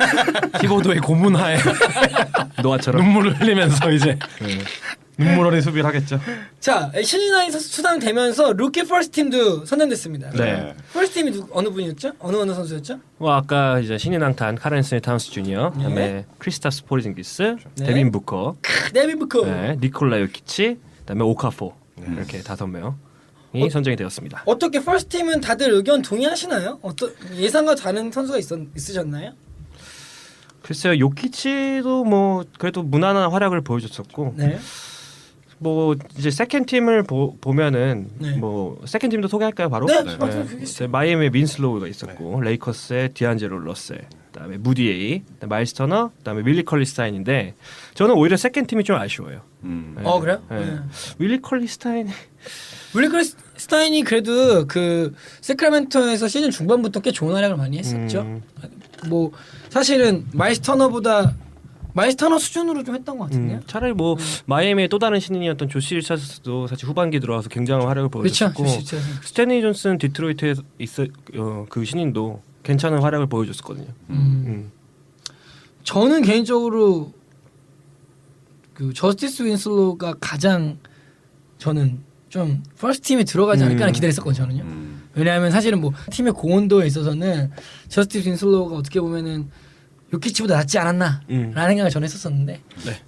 키보드의 고문하에 노아처럼. 눈물을 흘리면서 이제 눈물 어린 수비를 하겠죠. 자, 신인왕이 수상되면서 루키 퍼스트 팀도 선정됐습니다. 네. 퍼스트 팀이 어느 분이었죠? 어느 선수였죠? 아까 이제 신인 앙탄 카렌스니 타운스 주니어, 그다음에 크리스타스 포르징기스, 네. 데빈 부커, 데빈 부커. 네, 니콜라 요키치, 그다음에 오카포 이렇게 5명이 선정이 되었습니다. 어떻게 퍼스트 팀은 다들 의견 동의하시나요? 예상과 다른 선수가 있으셨나요? 글쎄요, 요키치도 뭐 그래도 무난한 활약을 보여줬었고 네. 뭐 이제 세컨 팀을 보면은 네. 뭐 세컨 팀도 소개할까요 바로? 네, 네. 말씀드리겠습니다. 마이애미의 윈슬로우가 있었고 레이커스의 디안젤로 러셀, 그다음에 무디에이, 마일스 터너, 그다음에 윌리 컬리스타인인데 저는 오히려 세컨 팀이 좀 아쉬워요. 네. 그래요? 네. 네. 윌리 컬리스타인 윌리 크리스타인이 그래도 그 세크라멘토에서 시즌 중반부터 꽤 좋은 활약을 많이 했었죠. 뭐 사실은 마일스 터너 수준으로 좀 했던 것 같은데요. 차라리 뭐 마이애미의 또 다른 신인이었던 조시 힐차스도 사실 후반기 들어와서 굉장한 활약을 그렇죠. 보여줬고 진짜. 스탠리 존슨 디트로이트에 그 신인도 괜찮은 활약을 보여줬었거든요. 저는 개인적으로 그 저스티스 윈슬로가 가장 저는 좀 퍼스트 팀에 들어가지 않을까 하는 기대를 했었거든요. 저는요. 왜냐하면 사실은 뭐 팀의 고온도에 있어서는 저스티스 윈슬로가 어떻게 보면은 요키치보다 낫지 않았나라는 생각을 저는 했었었는데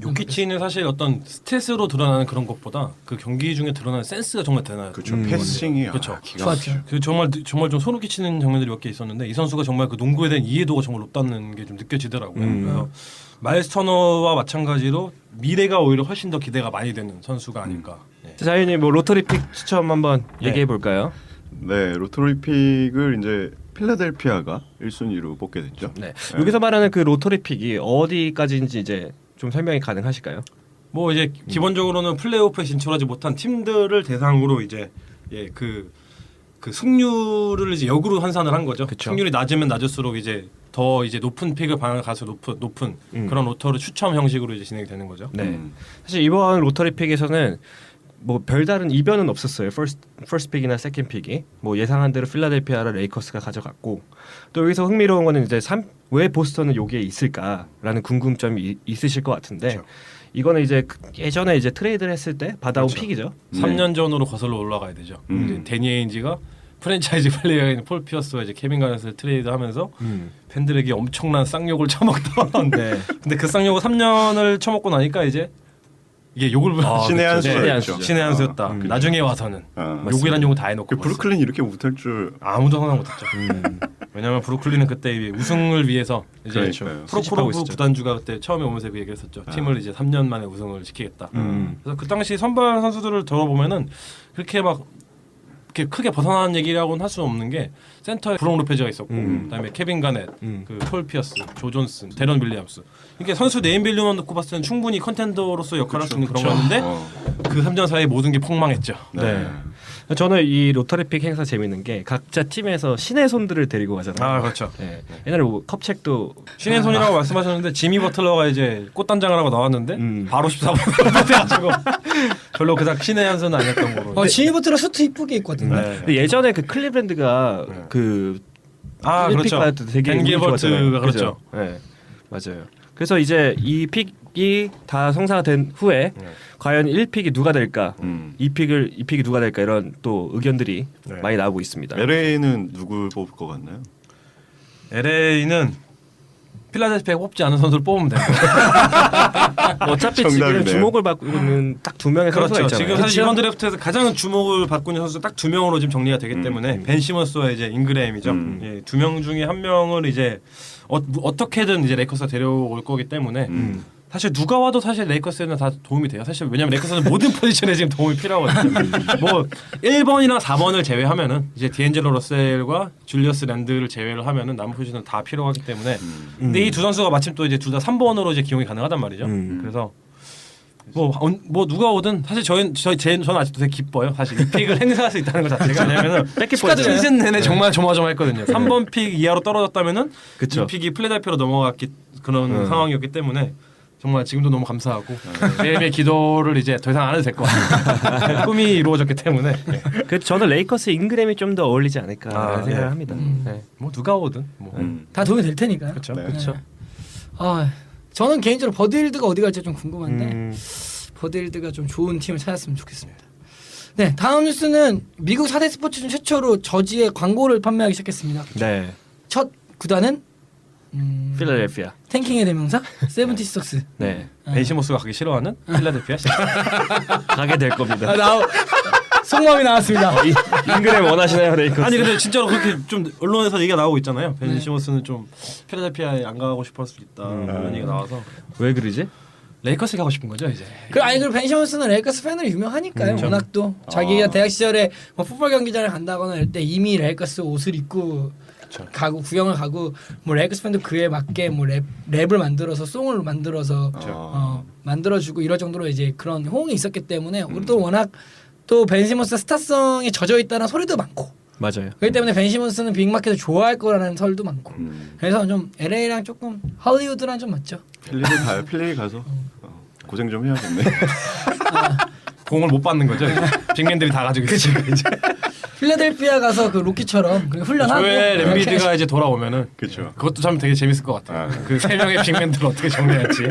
요키치는 사실 어떤 스탯으로 드러나는 그런 것보다 그 경기 중에 드러나는 센스가 정말 대단해요. 그렇죠. 패싱이 그렇죠. 기가 좋았죠. 막히죠. 그 정말 좀 소름 끼치는 장면들이 몇 개 있었는데 이 선수가 정말 그 농구에 대한 이해도가 정말 높다는 게 좀 느껴지더라고요. 그래서 마일스 터너와 마찬가지로 미래가 오히려 훨씬 더 기대가 많이 되는 선수가 아닐까. 네. 자윤이 뭐 로터리 픽 추첨 한번 예. 얘기해 볼까요? 네, 로터리 픽을 이제 필라델피아가 1순위로 뽑게 됐죠. 네. 여기서 말하는 그 로터리 픽이 어디까지인지 이제 좀 설명이 가능하실까요? 뭐 이제 기본적으로는 플레이오프에 진출하지 못한 팀들을 대상으로 이제 그 승률을 이제 역으로 환산을 한 거죠. 그쵸. 승률이 낮으면 낮을수록 이제 더 이제 높은 픽을 반응을 가서 높은 그런 로터를 추첨 형식으로 이제 진행이 되는 거죠. 네. 사실 이번 로터리 픽에서는 뭐 별다른 이변은 없었어요. 퍼스트 픽이나 세컨드 픽이 뭐 예상한 대로 필라델피아를 레이커스가 가져갔고 또 여기서 흥미로운 거는 이제 왜 보스턴은 여기에 있을까라는 궁금점이 있으실 것 같은데 그렇죠. 이거는 이제 예전에 이제 트레이드를 했을 때 받아온 그렇죠. 픽이죠. 3년 전으로 거슬러 올라가야 되죠. 이제 데니 에인지가 프랜차이즈 플레이어인 폴 피어스와 이제 케빈 가넷을 트레이드하면서 팬들에게 엄청난 쌍욕을 처먹던. 네. 근데 그 쌍욕을 3년을 처먹고 나니까 이제 이게 욕을 신의 한 수가 신의 한 됐죠. 수죠. 신의 한 수였다. 나중에 와서는 욕이란 욕을 다 해놓고 그 브루클린 이렇게 못할 줄 아무도 상상 못했죠. 왜냐하면 브루클린은 그때 우승을 위해서 이제 그러니까요. 프로포로브 수집하고 있었죠. 구단주가 그때 처음에 오면서 그 얘기했었죠. 팀을 이제 3년 만에 우승을 시키겠다. 그래서 그 당시 선발 선수들을 들어보면은 그렇게 막 이렇게 크게 벗어나는 얘기라고는 할 수 없는 게 센터에 브록 로페즈가 있었고 그다음에 케빈 가넷, 그 폴 피어스, 조 존슨, 데런 윌리엄스. 이게 선수 네임밸류만 놓고 봤을 때는 충분히 컨텐더로서 역할을 할 수 있는 그런 거였는데 그 3년 사이에 모든 게 폭망했죠. 네. 저는 이 로터리 픽 행사 재밌는 게 각자 팀에서 신의 손들을 데리고 가잖아요. 아 그렇죠. 네. 옛날에 뭐 컵책도 신의 손이라고 말씀하셨는데 지미 버틀러가 이제 꽃단장을 하고 나왔는데 바로 14번 돼가지고 별로 그닥 신의 한 수는 아니었던 거로. 지니 버틀러 수트 이쁘게 입거든요. 네. 근데 예전에 그 클리브랜드가 그 아 그렇죠. 되게 벤 운이 길버트가 좋았잖아요. 그렇죠. 네, 맞아요. 그래서 이제 이 픽이 다 성사가 된 후에 과연 1픽이 누가 될까, 2픽이 누가 될까 이런 또 의견들이 네. 많이 나오고 있습니다. LA는 누구 뽑을 것 같나요? LA는 필라델피아가 뽑지 않은 선수를 뽑으면 돼요. 어차피 정답이네요. 지금 주목을 받고 있는 딱 두 명의 선수가 그렇죠. 있잖아요. 지금 사실 이번 드래프트에서 가장 주목을 받고 있는 선수 딱 두 명으로 지금 정리가 되기 때문에 벤 시몬스와 이제 잉그레임이죠. 예, 두 명 중에 한 명을 이제 어떻게든 이제 레이커스가 데려올 거기 때문에 사실 누가 와도 사실 레이커스에는 다 도움이 돼요. 사실 왜냐면 레이커스는 모든 포지션에 지금 도움이 필요하거든요. 뭐 1번이나 4번을 제외하면은 이제 디엔젤로 러셀과 줄리어스 랜드를 제외를 하면은 남은 포지션은 다 필요하기 때문에 근데 이 두 선수가 마침 또 이제 둘 다 3번으로 이제 기용이 가능하단 말이죠. 그래서 뭐 누가 오든 사실 저는 아직도 되게 기뻐요. 사실 이 픽을 행사할 수 있다는 것 자체가 왜냐면은 축하드려요. 시즌 내내 정말 조마조마했거든요. 3번 픽 이하로 떨어졌다면은 그쵸. 이 픽이 필라델피아로 넘어갔기 그런 상황이었기 때문에 정말 지금도 너무 감사하고 매일매일 기도를 이제 더 이상 안 해도 될 것 같아요. 꿈이 이루어졌기 때문에 그 저는 레이커스 잉그램이 좀 더 어울리지 않을까 아, 생각을 네. 합니다. 네. 뭐 누가 오든 뭐 다 도움이 될 테니까요. 그렇죠. 네. 그렇죠. 아, 저는 개인적으로 버드힐드가 어디 갈지 좀 궁금한데 버드힐드가 좀 좋은 팀을 찾았으면 좋겠습니다. 네, 다음 뉴스는 미국 4대 스포츠 중 최초로 저지의 광고를 판매하기 시작했습니다. 네. 첫 구단은 필라델피아. 탱킹의 대명사 세븐티식스. 네. 벤 시몬스가 가기 싫어하는 필라델피아. 가게 될 겁니다. 속마음이 나왔습니다. 잉그램 원하시나요, 레이커스? 아니 근데 진짜로 그렇게 좀 언론에서 얘기가 나오고 있잖아요. 벤 시몬스는 좀 필라델피아에 안 가고 싶을 수도 있다 이런 얘기가 나와서 왜 그러지? 레이커스 가고 싶은 거죠 이제. 그리고 벤 시몬스는 레이커스 팬으로 유명하니까요. 그렇죠. 워낙 또 자기가 대학 시절에 뭐 풋볼 경기장을 간다거나 할 때 이미 레이커스 옷을 입고 그렇죠. 가고 구경을 가고 뭐 레이커스 팬도 그에 맞게 뭐 랩을 만들어서 송을 만들어서 만들어주고 이럴 정도로 이제 그런 호응이 있었기 때문에 또 워낙 또 벤 시몬스 스타성에 젖어 있다는 소리도 많고 맞아요. 그렇기 때문에 벤 시몬스는 빅마켓을 좋아할 거라는 설도 많고 그래서 좀 LA랑 조금 할리우드랑 좀 맞죠. 필리 가서 고생 좀 해야겠네. 공을 못 받는 거죠. 빅맨들이 다 가지고 있으니까 이제. 필라델피아 가서 그 로키처럼 그렇게 훈련하고 조엘 엠비드가 이제 돌아오면은 그렇죠. 그것도 참 되게 재밌을 것 같아요. 그 세 명의 빅맨들 어떻게 정리할지.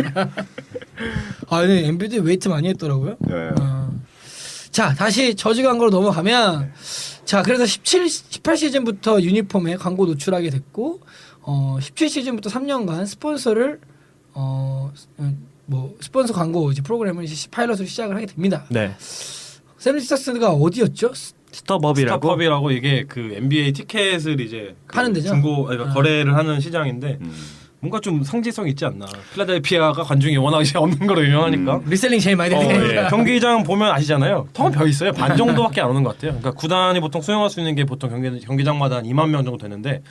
근데 엠비드 웨이트 많이 했더라고요. 네. 자 다시 저지 광고로 넘어가면 자 그래서 18 시즌부터 유니폼에 광고 노출하게 됐고 17 시즌부터 3년간 스폰서를 뭐 스폰서 광고 이제 프로그램을 이제 파일럿으로 시작을 하게 됩니다. 네. 샘리스타스가 어디였죠? 스톱업이라고. 스타펍이라고 이게 그 NBA 티켓을 이제 그 파는 데죠? 그러니까 거래를 하는 시장인데 뭔가 좀 상징성 있지 않나. 필라델피아가 관중이 워낙 이제 없는 거로 유명하니까. 리셀링 제일 많이 되니까. 예. 경기장 보면 아시잖아요. 텅 비어 있어요. 반 정도밖에 안 오는 것 같아요. 그러니까 구단이 보통 수용할 수 있는 게 보통 경기장마다 한 2만 명 정도 되는데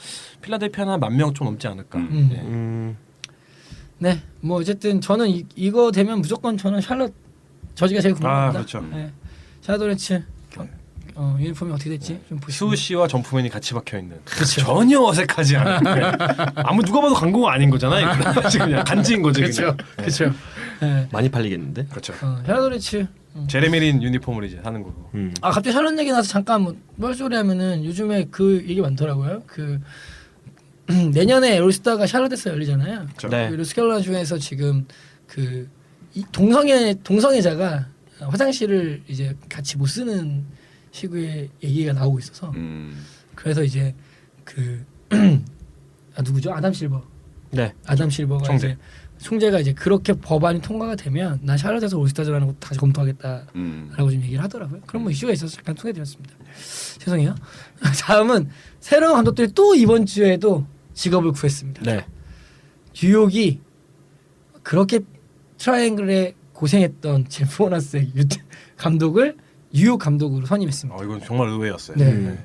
필라델피아는 한 1,000명 좀 넘지 않을까. 예. 네, 뭐 어쨌든 저는 이거 되면 무조건 저는 샬럿 저지가 제일 궁금합니다. 그렇죠. 네. 샬럿 호네츠 유니폼이 어떻게 됐지? 좀 보시고. 수 씨와 점프맨이 같이 박혀 있는. 그렇죠. 전혀 어색하지 않은. 아무 누가 봐도 광고가 아닌 거잖아요. 그냥 간지인 거지. 그렇죠. 그렇죠. 네. 많이 팔리겠는데. 그렇죠. 샬럿 호네츠. 제레미린 유니폼을 이제 하는 거고. 갑자기 샬럿 얘기 나서 잠깐 뭘 소리 하면은 요즘에 그 얘기 많더라고요. 그 내년에 올스타가 샬럿에서 열리잖아요. 그렇죠. 네. 그 루스켈라 중에서 지금 그 동성애자가 화장실을 이제 같이 못 쓰는 시구의 얘기가 나오고 있어서 그래서 이제 그 누구죠? 아담 실버. 네. 아담 실버가 총재. 이제 총재가 이제 그렇게 법안이 통과가 되면 난 샬럿에서 올스타전하는 것도 다시 검토하겠다라고 좀 얘기를 하더라고요. 그런 뭐 이슈가 있어서 잠깐 소개드렸습니다. 죄송해요. 다음은 새로운 감독들이 또 이번 주에도 직업을 구했습니다. 네. 뉴욕이 그렇게 트라이앵글에 고생했던 제프 워너스의 감독을 뉴욕 감독으로 선임했습니다. 이건 정말 의외였어요. 네.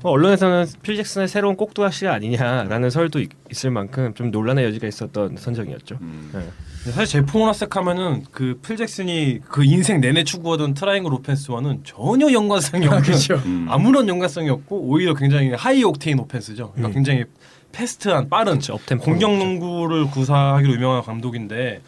언론에서는 필 잭슨의 새로운 꼭두각시가 아니냐라는 설도 있을 만큼 좀 논란의 여지가 있었던 선정이었죠. 네. 사실 제프 모나색 하면은 그 필 잭슨이 그 인생 내내 추구하던 트라이앵글 오펜스와는 전혀 연관성이 없는 그렇죠. 아무런 연관성이 없고 오히려 굉장히 하이 옥테인 오펜스죠. 그러니까 굉장히 패스트한 빠른 그렇죠. 업템포 공격 그렇죠. 농구를 구사하기로 유명한 감독인데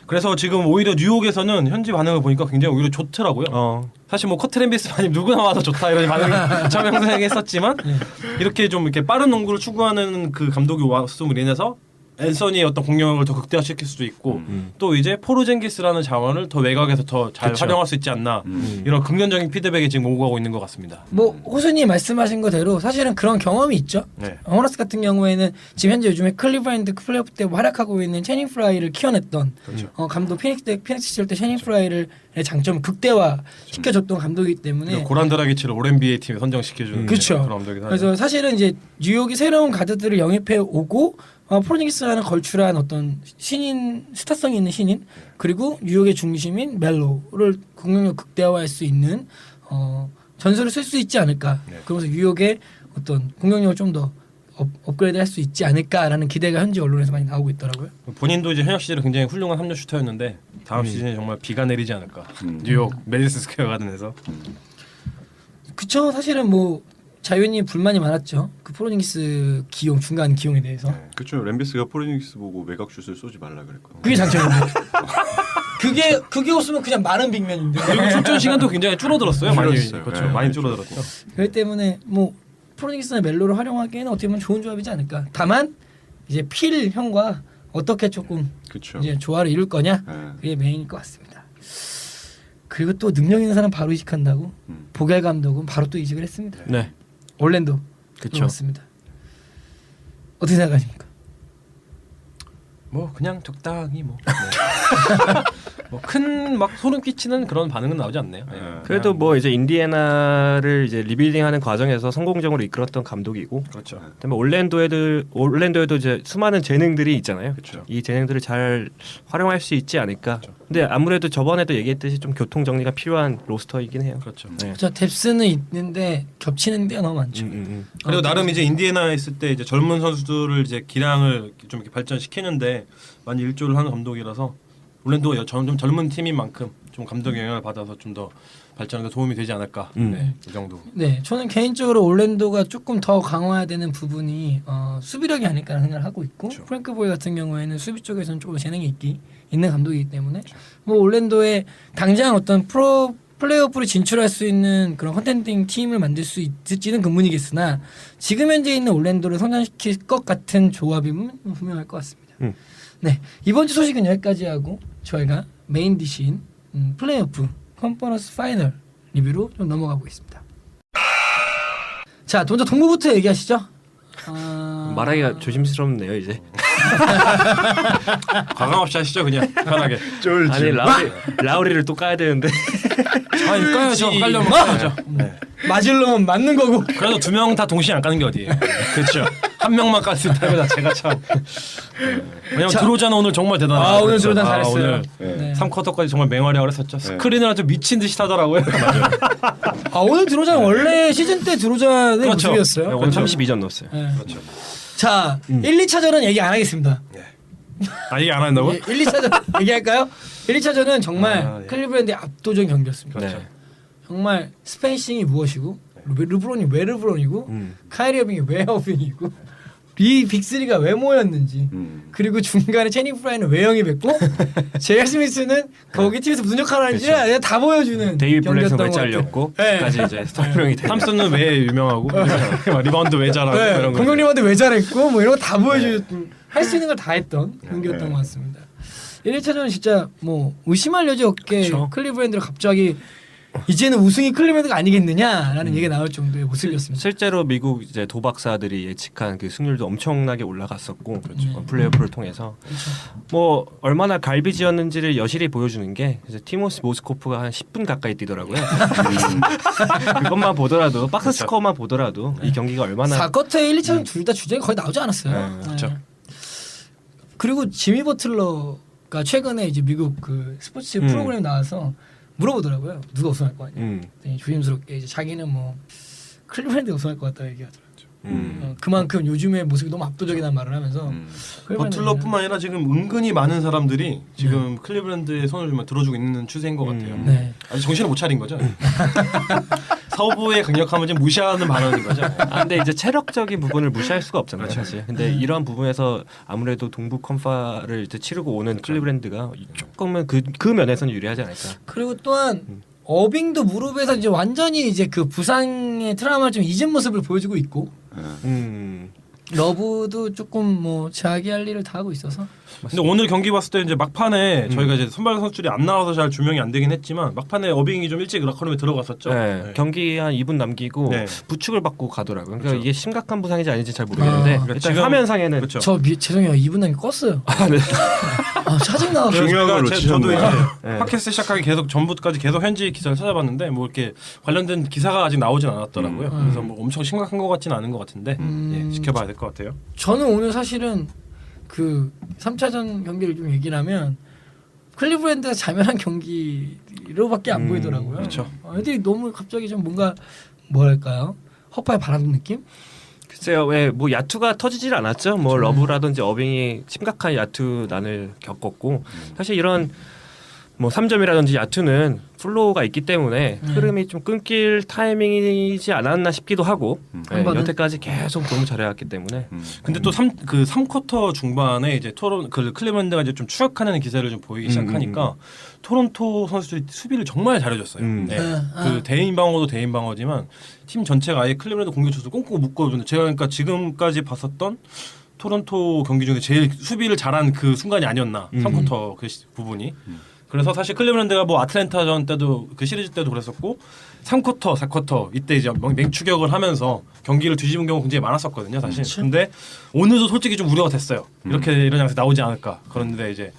그래서 지금 오히려 뉴욕에서는 현지 반응을 보니까 굉장히 오히려 좋더라고요. 사실 뭐 커트 램비스 반입 누구나 와서 좋다 이런 반응이 처음 형성했었지만 이렇게 좀 이렇게 빠른 농구를 추구하는 그 감독이 왔음으로 인해서 앤서니의 어떤 공격을 더 극대화시킬 수도 있고 또 이제 포르쟁기스라는 자원을 더 외곽에서 더 잘 활용할 수 있지 않나 이런 긍정적인 피드백이 지금 오고 가고 있는 것 같습니다. 뭐 호수님 말씀하신 거대로 사실은 그런 경험이 있죠. 네. 호너스 같은 경우에는 지금 현재 요즘에 클리브랜드 플레이오프 때 활약하고 있는 체닝 프라이를 키워냈던 감독 피닉스 시절 때 체닝 프라이를 장점을 극대화 시켜줬던 감독이기 때문에 고란 드라기치를 올 NBA 팀에 선정시켜주는 그렇죠. 그런 감독이긴 하죠. 그래서 사실은 이제 뉴욕이 새로운 가드들을 영입해 오고 포르징기스라는 걸출한 어떤 신인 스타성이 있는 신인 그리고 뉴욕의 중심인 멜로를 공격력 극대화할 수 있는 전술을 쓸 수 있지 않을까. 네. 그러면서 뉴욕의 어떤 공격력을 좀 더 업그레이드할 수 있지 않을까라는 기대가 현지 언론에서 많이 나오고 있더라고요. 본인도 이제 현역 시절에 굉장히 훌륭한 합류 슈터였는데 다음 시즌에 정말 비가 내리지 않을까. 뉴욕 메디슨 스퀘어 가든에서. 그쵸. 사실은 뭐 자연히 불만이 많았죠. 그 포르징기스 기용 중간 기용에 대해서. 그렇죠. 램비스가 포르징기스 보고 외곽 슛을 쏘지 말라 그랬거든요. 그게 장점인데. 그게 없으면 그냥 많은 빅맨인데. 그리고 출전 시간도 굉장히 줄어들었어요. 많이 줄어들었어요. 그렇죠. 네, 많이 많이 줄어들었죠. 그렇기 때문에 뭐 포르징기스나 멜로를 활용하기에는 어떻게 보면 좋은 조합이지 않을까. 다만 이제 필 형과 어떻게 조금 그렇죠. 이제 조화를 이룰 거냐 네. 그게 메인일 것 같습니다. 그리고 또 능력 있는 사람 바로 이직한다고 보겔 감독은 바로 또 이직을 했습니다. 네. 올랜도 그쵸. 맞습니다. 어떻게 생각하십니까? 뭐 그냥 적당히 뭐 뭐 큰 막 소름 끼치는 그런 반응은 나오지 않네요. 예. 그래도 뭐 이제 인디애나를 이제 리빌딩하는 과정에서 성공적으로 이끌었던 감독이고, 그렇죠. 그다음에 올랜도에도 이제 수많은 재능들이 있잖아요. 그렇죠. 이 재능들을 잘 활용할 수 있지 않을까. 근데 아무래도 저번에도 얘기했듯이 좀 교통 정리가 필요한 로스터이긴 해요. 그렇죠. 네. 저 뎁스는 있는데 겹치는 데가 너무 많죠. 그리고 나름 이제 인디애나에 있을 때 이제 젊은 선수들을 이제 기량을 좀 이렇게 발전시키는데 많이 일조를 하는 감독이라서 올랜도가 점점 젊은 팀인 만큼 좀 감독의 영향을 받아서 좀 더 발전에 도움이 되지 않을까. 네, 이 정도. 네, 저는 개인적으로 올랜도가 조금 더 강화되는 부분이 수비력이 아닐까라는 생각을 하고 있고 그렇죠. 프랭크 보이 같은 경우에는 수비 쪽에서는 조금 재능이 있는 감독이기 때문에 뭐 올랜도에 당장 어떤 플레이오프를 진출할 수 있는 그런 컨텐팅 팀을 만들 수 있을지는 금문이겠으나 지금 현재 있는 올랜도를 성장시킬 것 같은 조합임은 분명할 것 같습니다. 네, 이번 주 소식은 여기까지 하고 저희가 메인 디시인 플레이오프 컨퍼런스 파이널 리뷰로 좀 넘어가 보겠습니다. 자, 먼저 동부부터 얘기하시죠. 말하기가 조심스럽네요 이제. 과감 없이 하시죠 그냥 편하게. 아니 라우리를 또 까야 되는데. 아니 까야죠. 깔려면 까야죠. 맞을 놈은 맞는 거고. 그래도 두 명 다 동시에 안 까는 게 어디예요? 그렇죠. 한 명만 깠을 때 자체가 참. 왜냐면 드로자는 오늘 정말 대단하죠. 오늘 드로자는 잘했어요. 오늘 네. 3쿼터까지 정말 맹활약을 했었죠. 스크린을 아주 미친 듯이 타더라고요. 오늘 드로자는 원래 시즌 때 드로자의 그렇죠. 모습이었어요. 오늘 32점 넣었어요. 네. 그렇죠. 자, 1, 2차전은 얘기 안 하겠습니다. 아 이게 안 한다고? 1, 2차전 얘기할까요? 1, 2차전은 정말 예. 클리브랜드의 압도적인 경기였습니다. 네. 정말 스페이싱이 무엇이고 르브론이 왜 르브론이고 카이리 어빙이 왜 어빙이고 이 빅3가 왜 모였는지 그리고 중간에 체니 프라이는 왜 영입했고 제이알 스미스는 거기 팀에서 무슨 역할을 하는지 그렇죠. 다 보여주는 데이비 경기였던 블랙은 왜 것 같아요. 잘렸고 네. 까지 이제 스타명이 돼. 탐슨은 왜 유명하고 리바운드 왜 잘하고 네, 이런 거. 공격 리바운드 왜 잘했고 뭐 이런 거 다 보여주 할 수 있는 걸 다 했던 경기였던 것 같습니다. 1차전은 진짜 뭐 의심할 여지 없게 그쵸. 클리브랜드를 갑자기 이제는 우승이 클리브랜드가 아니겠느냐라는 얘기가 나올 정도의 모습이었습니다. 실제로 미국 이제 도박사들이 예측한 그 승률도 엄청나게 올라갔었고 플레이오프를 통해서 뭐 얼마나 갈비지었는지를 여실히 보여주는 게 이제 티모시 모스코프가 한 10분 가까이 뛰더라고요. 그것만 보더라도 박스 스코어만 보더라도 이 경기가 얼마나 4쿼터에 1, 2차전 둘 다 주제가 거의 나오지 않았어요. 네, 그렇죠. 그리고 지미 버틀러가 최근에 이제 미국 그 스포츠 프로그램 나와서 물어보더라고요. 누가 우승할 거 아니야. 되게 조심스럽게 이제 자기는 뭐 클리브랜드 우승할 것 같다 얘기하더라고요. 그만큼 요즘의 모습이 너무 압도적이라는 말을 하면서 버틀러뿐만 아니라 지금 은근히 많은 사람들이 지금 클리브랜드의 손을 좀 들어주고 있는 추세인 것 같아요. 네. 아직 정신을 못 차린 거죠. 서부의 강력함을 지금 무시하는 발언인 거죠. 근데 이제 체력적인 부분을 무시할 수가 없잖아요, 사실. 근데 이런 부분에서 아무래도 동부 컨파를 이제 치르고 오는 클리브랜드가 조금은 그 면에서는 유리하지 않을까. 그리고 또한 어빙도 무릎에서 이제 완전히 이제 그 부상의 트라우마를 좀 잊은 모습을 보여주고 있고 러브도 조금 뭐 자기 할 일을 다 하고 있어서 근데 오늘 경기 봤을 때 이제 막판에 저희가 이제 선발 선수들이 안 나와서 잘 조명이 안 되긴 했지만 막판에 어빙이 좀 일찍 락커룸에 들어갔었죠. 네, 네. 경기 한 2분 남기고 네. 부축을 받고 가더라고요. 그러니까 그렇죠. 이게 심각한 부상인지 아닌지 잘 모르겠는데 아, 일단 지금- 화면상에는 그렇죠. 저 죄송해요 2분 남기 껐어요. 네. 짜증 나서 중요한 걸 저도 이제 놓치셨네요. 네. 팟캐스트 시작하기 계속 전부까지 계속 현지 기사를 찾아봤는데 뭐 이렇게 관련된 기사가 아직 나오진 않았더라고요. 그래서 뭐 엄청 심각한 것 같지는 않은 것 같은데 예, 지켜봐야 될 것 같아요. 저는 오늘 사실은 그 3차전 경기를 좀 얘기를 하면 클리브랜드가 자멸한 경기로밖에 안 보이더라고요. 그렇죠. 애들이 너무 갑자기 좀 뭔가 뭐랄까요? 허파에 바람 느낌? 글쎄요, 왜 뭐 야투가 터지질 않았죠. 뭐 러브라든지 어빙이 심각한 야투 난을 겪었고 사실 이런 뭐 3점이라든지 야투는 플로우가 있기 때문에 흐름이 좀 끊길 타이밍이지 않았나 싶기도 하고 한 번은? 여태까지 계속 너무 잘해왔기 때문에 근데 또 3쿼터 중반에 이제 클리브랜드가 이제 좀 추격하는 기세를 좀 보이기 시작하니까 토론토 선수들이 수비를 정말 잘해줬어요. 네. 그 대인 방어도 대인 방어지만 팀 전체가 아예 클리브랜드 공격 투수를 꽁꽁 묶어주는 제가 그러니까 지금까지 봤었던 토론토 경기 중에 제일 수비를 잘한 그 순간이 아니었나 3쿼터 그 부분이. 그래서 사실 클리브랜드가 뭐 아틀랜타전 때도 그 시리즈 때도 그랬었고 3쿼터, 4쿼터 이때 이제 맹추격을 하면서 경기를 뒤집은 경우가 굉장히 많았었거든요, 사실. 근데 오늘도 솔직히 좀 우려가 됐어요. 이런 장면이 나오지 않을까. 그런데 이제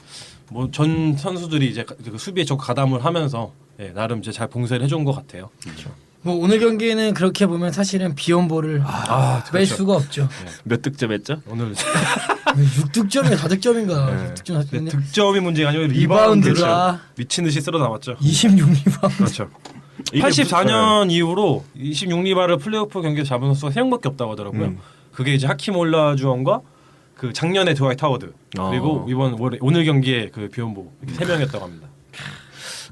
뭐 전 선수들이 이제 그 수비에 적 가담을 하면서 예, 나름 이제 잘 봉쇄를 해준 것 같아요. 그렇죠. 뭐 오늘 경기는 그렇게 보면 사실은 비원볼을 뺄 그렇죠. 수가 없죠. 몇 득점 했죠? 오늘 6득점이 4득점인가? 네. 6득점 네, 득점이 문제가 아니고 리바운드가 리바운드가 미친 듯이 쓸어 담았죠. 26리바운드. 그렇죠. 이게 84년 이후로 26리바를 플레이오프 경기에서 잡은 선수가 3명밖에 없다고 하더라고요. 그게 이제 하킴 올라주원과 그 작년에 드와이트 하워드 그리고 이번 오늘 경기에 그 비욘보 이렇게 3명이었다고 합니다.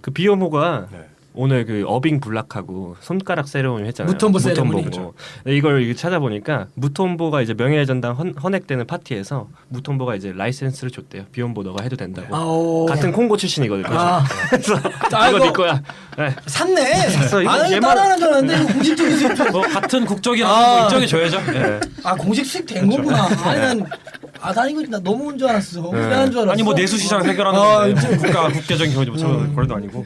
그 비오모가 네. 오늘 그 어빙 블락하고 손가락 세레모니 했잖아요. 무톰보 세레모니. 무톰보. 이걸 찾아보니까 무톰보가 이제 명예전당 헌액되는 파티에서 무톰보가 이제 라이센스를 줬대요. 비욘보 너가 해도 된다고. 아오. 같은 콩고 출신이거든요. 아. 그래서 아, 이거 이거- 네 거야. 네. 샀네. 샀어. 이거 아니 얘만- 따라하는 줄 알았는데 이거 공식적인 수입. 뭐 같은 국적이라서 아. 뭐 인정해 줘야죠. 예. 아 공식 수입 된 거구나. 아니 난 이거 나 너무 온 줄 알았어. 미안한 줄 알았어. 아니 뭐 내수 시장 해결하는 아, 건데 국가적인 경우지 뭐 그래도 아니고.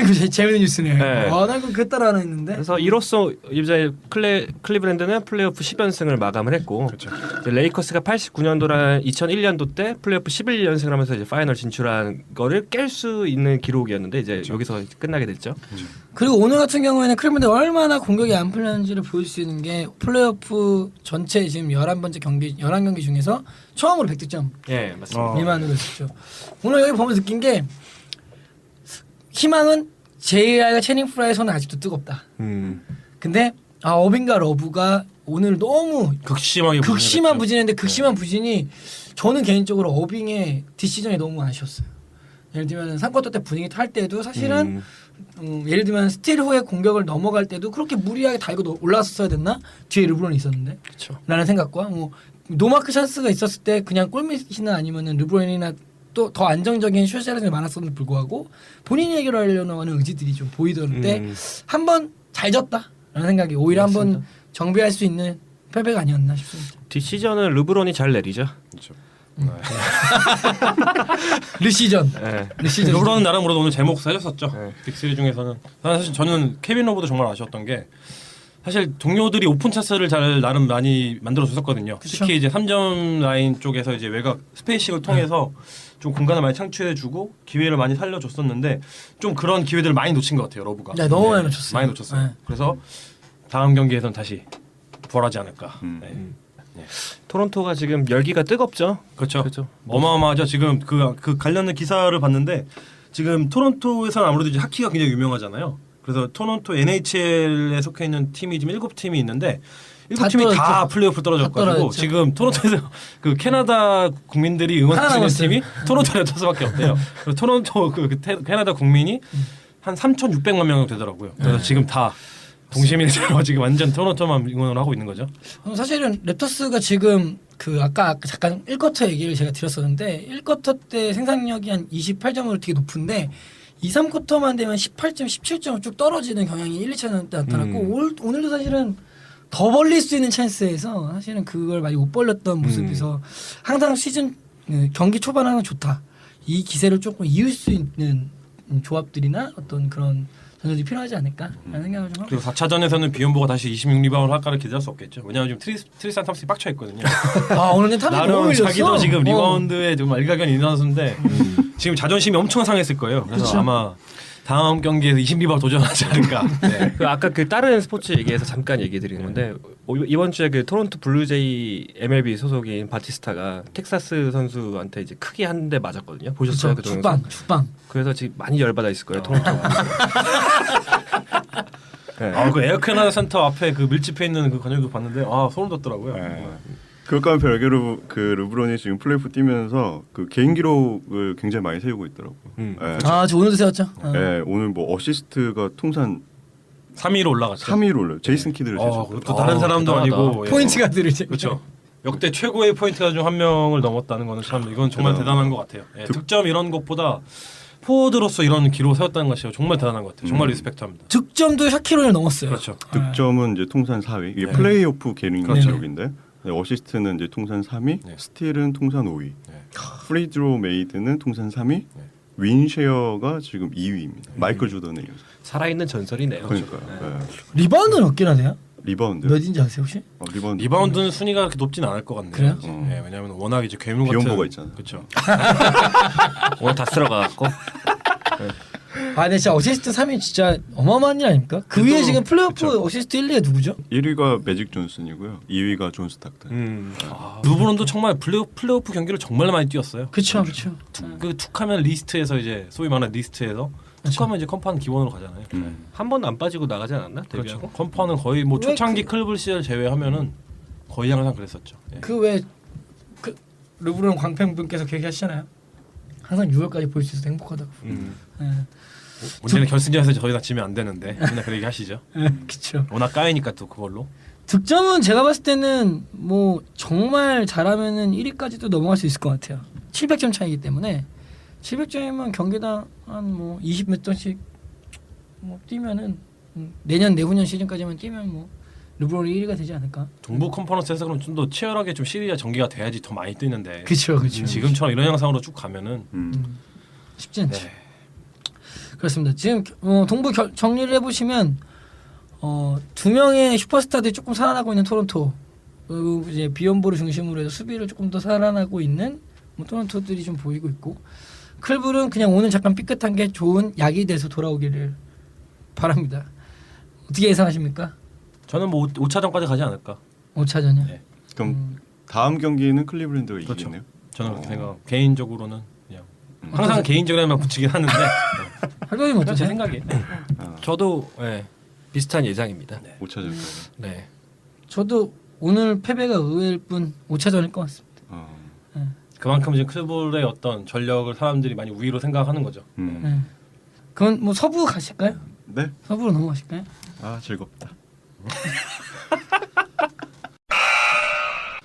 이거 재밌는 뉴스네. 네. 나 이거 그 따라 하나 했는데. 그래서 이로써 이제 클리브랜드는 플레이오프 10연승을 마감을 했고 이제 레이커스가 89년도랑 2001년도 때 플레이오프 11연승을 하면서 이제 파이널 진출한 거를 깰 수 있는 기록이었는데 이제 여기서 끝나게 됐죠. 그리고 오늘 같은 경우에는 클리브랜드 얼마나 공격이 안 풀렸는지를 보일 수 있는 게 플레이오프 전체 지금 11번째 경기 11경기 중에서 처음으로 100득점 예, 맞습니다. 미만으로 했었죠. 오늘 여기 보면 느낀 게 희망은 JI가 채닝 프라이의 손은 아직도 뜨겁다. 근데 어빙과 러브가 오늘 너무 극심하게 극심한 부진인데 극심한 부진이 저는 개인적으로 어빙의 뒷시즌이 너무 아쉬웠어요. 예를 들면 3쿼터 때 분위기 탈 때도 사실은 예를 들면 스틸 후에 공격을 넘어갈 때도 그렇게 무리하게 달고 올라왔어야 됐나? 뒤에 르브론이 있었는데 그렇죠. 라는 생각과 뭐 노마크 찬스가 있었을 때 그냥 골밑이나 아니면은 르브론이나 또 더 안정적인 슛샷이 많았었는데 불구하고 본인이 해결하려는 하는 의지들이 좀 보이던데 한 번 잘 졌다라는 생각이 오히려 한 번 정비할 수 있는 패배가 아니었나 싶습니다. 뒷시즌은 르브론이 잘 내리죠. 그렇죠. 르시전. 예. 르시전. 르브론은 나름으로 오늘 제목 사줬었죠. 네. 빅3 중에서는 사실 저는 케빈 러브도 정말 아쉬웠던 게 사실 동료들이 오픈 찬스를 잘 나름 많이 만들어 줬었거든요. 특히 이제 3점 라인 쪽에서 이제 외곽 스페이싱을 통해서 좀 공간을 많이 창출해주고 기회를 많이 살려줬었는데 좀 그런 기회들을 많이 놓친 것 같아요. 러브가. 네, 너무 많이 놓쳤어요. 많이 놓쳤어요. 네. 그래서 다음 경기에서는 다시 부활하지 않을까. 네. 토론토가 지금 열기가 뜨겁죠. 그렇죠. 그렇죠. 어마어마하죠. 지금 그 관련된 기사를 봤는데 지금 토론토에서는 아무래도 이제 하키가 굉장히 유명하잖아요. 그래서 토론토 NHL에 속해 있는 팀이 지금 7팀이 있는데 7팀이 다 플레이오프 떨어졌가지고 떨어졌죠. 지금 토론토에서 그 캐나다 국민들이 응원하는 하나 남았어요. 팀이 토론토 랩터스밖에 없대요. 그래서 토론토 캐나다 국민이 한 3,600만 명 되더라고요. 그래서 지금 다 동시민들과 지금 완전 토론토만 응원을 하고 있는 거죠. 사실은 랩터스가 지금 그 아까 잠깐 1쿼터 얘기를 제가 드렸었는데 1쿼터 때 생산력이 한 28점으로 되게 높은데 2, 3쿼터만 되면 18점, 17점으로 쭉 떨어지는 경향이 1, 2차전 때 나타났고 오늘도 사실은 더 벌릴 수 있는 찬스에서 사실은 그걸 많이 못 벌렸던 모습에서 항상 시즌 경기 초반 항상 좋다. 이 기세를 조금 이을 수 있는 조합들이나 어떤 그런 전술이 필요하지 않을까라는 생각을 좀 하고. 그리고 4차전에서는 비욘보가 다시 26리바운드 할까를 기대할 수 없겠죠. 왜냐하면 지금 트리스탄 탐슨이 빡쳐 있거든요. 오늘 탑이 너무 나름 밀렸어. 자기도 지금 리바운드에 정말 일가견이 있는 선수인데 지금 자존심이 엄청 상했을 거예요. 그래서 그쵸? 아마 다음 경기에서 20리바운드 도전하지 않을까. 네. 그 아까 그 다른 스포츠 얘기에서 잠깐 얘기 드리는 건데 이번 주에 그 토론토 블루제이 MLB 소속인 바티스타가 텍사스 선수한테 이제 크게 한 대 맞았거든요. 보셨어요? 그 동영상? 축방. 그래서 지금 많이 열받아 있을 거예요. 토론토. 네. 그 에어캐나다 센터 앞에 그 밀집해 있는 그 관중도 봤는데 소름 돋더라고요. 네. 그것과는 별개로 그 르브론이 지금 플레이오프 뛰면서 그 개인 기록을 굉장히 많이 세우고 있더라고요. 네. 저 오늘도 세웠죠. 네, 오늘 뭐 어시스트가 통산 3위로 올라갔죠. 3위로 올라요. 제이슨 키드를 제쳤어요. 그것도 다른 사람도 대단하다. 아니고 포인트 가드를 그렇죠. 역대 최고의 포인트가 중 한 명을 넘었다는 거는 참 이건 정말 대단한 것 같아요. 예, 득점 이런 것보다 포워드로서 이런 기록 세웠다는 것이 정말 대단한 것 같아요. 정말 리스펙트합니다. 득점도 샤키로를 넘었어요. 그렇죠. 득점은 이제 통산 4위. 이게 플레이오프 개인 기록인데 어시스트는 이제 통산 3위, 네. 스틸은 통산 5위, 네. 프리드로 메이드는 통산 3위, 윈쉐어가 지금 2위입니다. 마이클 조던에 이어서. 살아있는 전설이네요. 그러니까요. 네. 리바운드는 몇 개나 돼요? 리바운드. 몇인지 아세요 혹시? 리바운드. 리바운드는 순위가 그렇게 높진 않을 것 같네요. 그래요? 네, 왜냐하면 워낙 이제 괴물 같은 비욘보가 있잖아. 그렇죠. 오늘 다 쓸어가갖고 아, 근데 진짜 어시스트 3위 진짜 어마어마한 일 아닙니까? 그 위에 지금 플레이오프 그쵸. 어시스트 1, 2가 누구죠? 1위가 매직 존슨이고요. 2위가 존 스탁튼. 르브론도 정말 플레이오프 경기를 정말 많이 뛰었어요. 그렇죠, 그렇죠. 그 툭하면 리스트에서 이제 소위 말하는 리스트에서 툭하면 이제 컴파는 기본으로 가잖아요. 한 번도 안 빠지고 나가지 않았나? 그렇죠. 데뷔하고? 컴파는 거의 뭐 왜 초창기 클블 시절 제외하면은 거의 항상 그랬었죠. 예. 그 왜 그 르브론 광팬분께서 그 얘기하시잖아요. 항상 6월까지 볼 수 있어서 행복하다고. 예. 문제는 결승전에서 저희가 지면 안 되는데 맨날 그 얘기 하시죠. 그렇죠. 워낙 까이니까 또 그걸로. 득점은 제가 봤을 때는 뭐 정말 잘하면은 1위까지도 넘어갈 수 있을 것 같아요. 700점 차이기 때문에 700점이면 경기당 한 뭐 20 몇 점씩 뭐 뛰면은 내년 내후년 시즌까지만 뛰면 뭐 르브론이 1위가 되지 않을까? 동부 컨퍼런스에서 그럼 좀 더 치열하게 좀 시리즈가 전개가 돼야지 더 많이 뛰는데. 그렇죠, 그렇죠. 지금처럼 이런 양상으로 쭉 가면은 쉽지 않죠. 네. 그렇습니다. 지금 동부 정리를 해보시면 두 명의 슈퍼스타들이 조금 살아나고 있는 토론토, 그리고 이제 비욘보를 중심으로 해서 수비를 조금 더 살아나고 있는 뭐 토론토들이 좀 보이고 있고, 클블은 그냥 오늘 잠깐 삐끗한 게 좋은 약이 돼서 돌아오기를 바랍니다. 어떻게 예상하십니까? 저는 뭐 5차전까지 가지 않을까. 5차전이요? 네. 그럼 다음 경기는 클리블랜드가 그렇죠. 이기겠네요. 저는 그렇게 생각. 개인적으로는 그냥 항상 개인적으로만 붙이긴 하는데 할배님 그냥 제 어떠세요? 생각이에요. 저도 비슷한 예상입니다. 5차전까지. 네. 저도 오늘 패배가 의외일 뿐 5차전일 것 같습니다. 그만큼 지금 클블의 어떤 전력을 사람들이 많이 우위로 생각하는 거죠. 네. 그건 뭐 서부 가실까요? 네. 서부로 넘어가실까요? 아 즐겁다.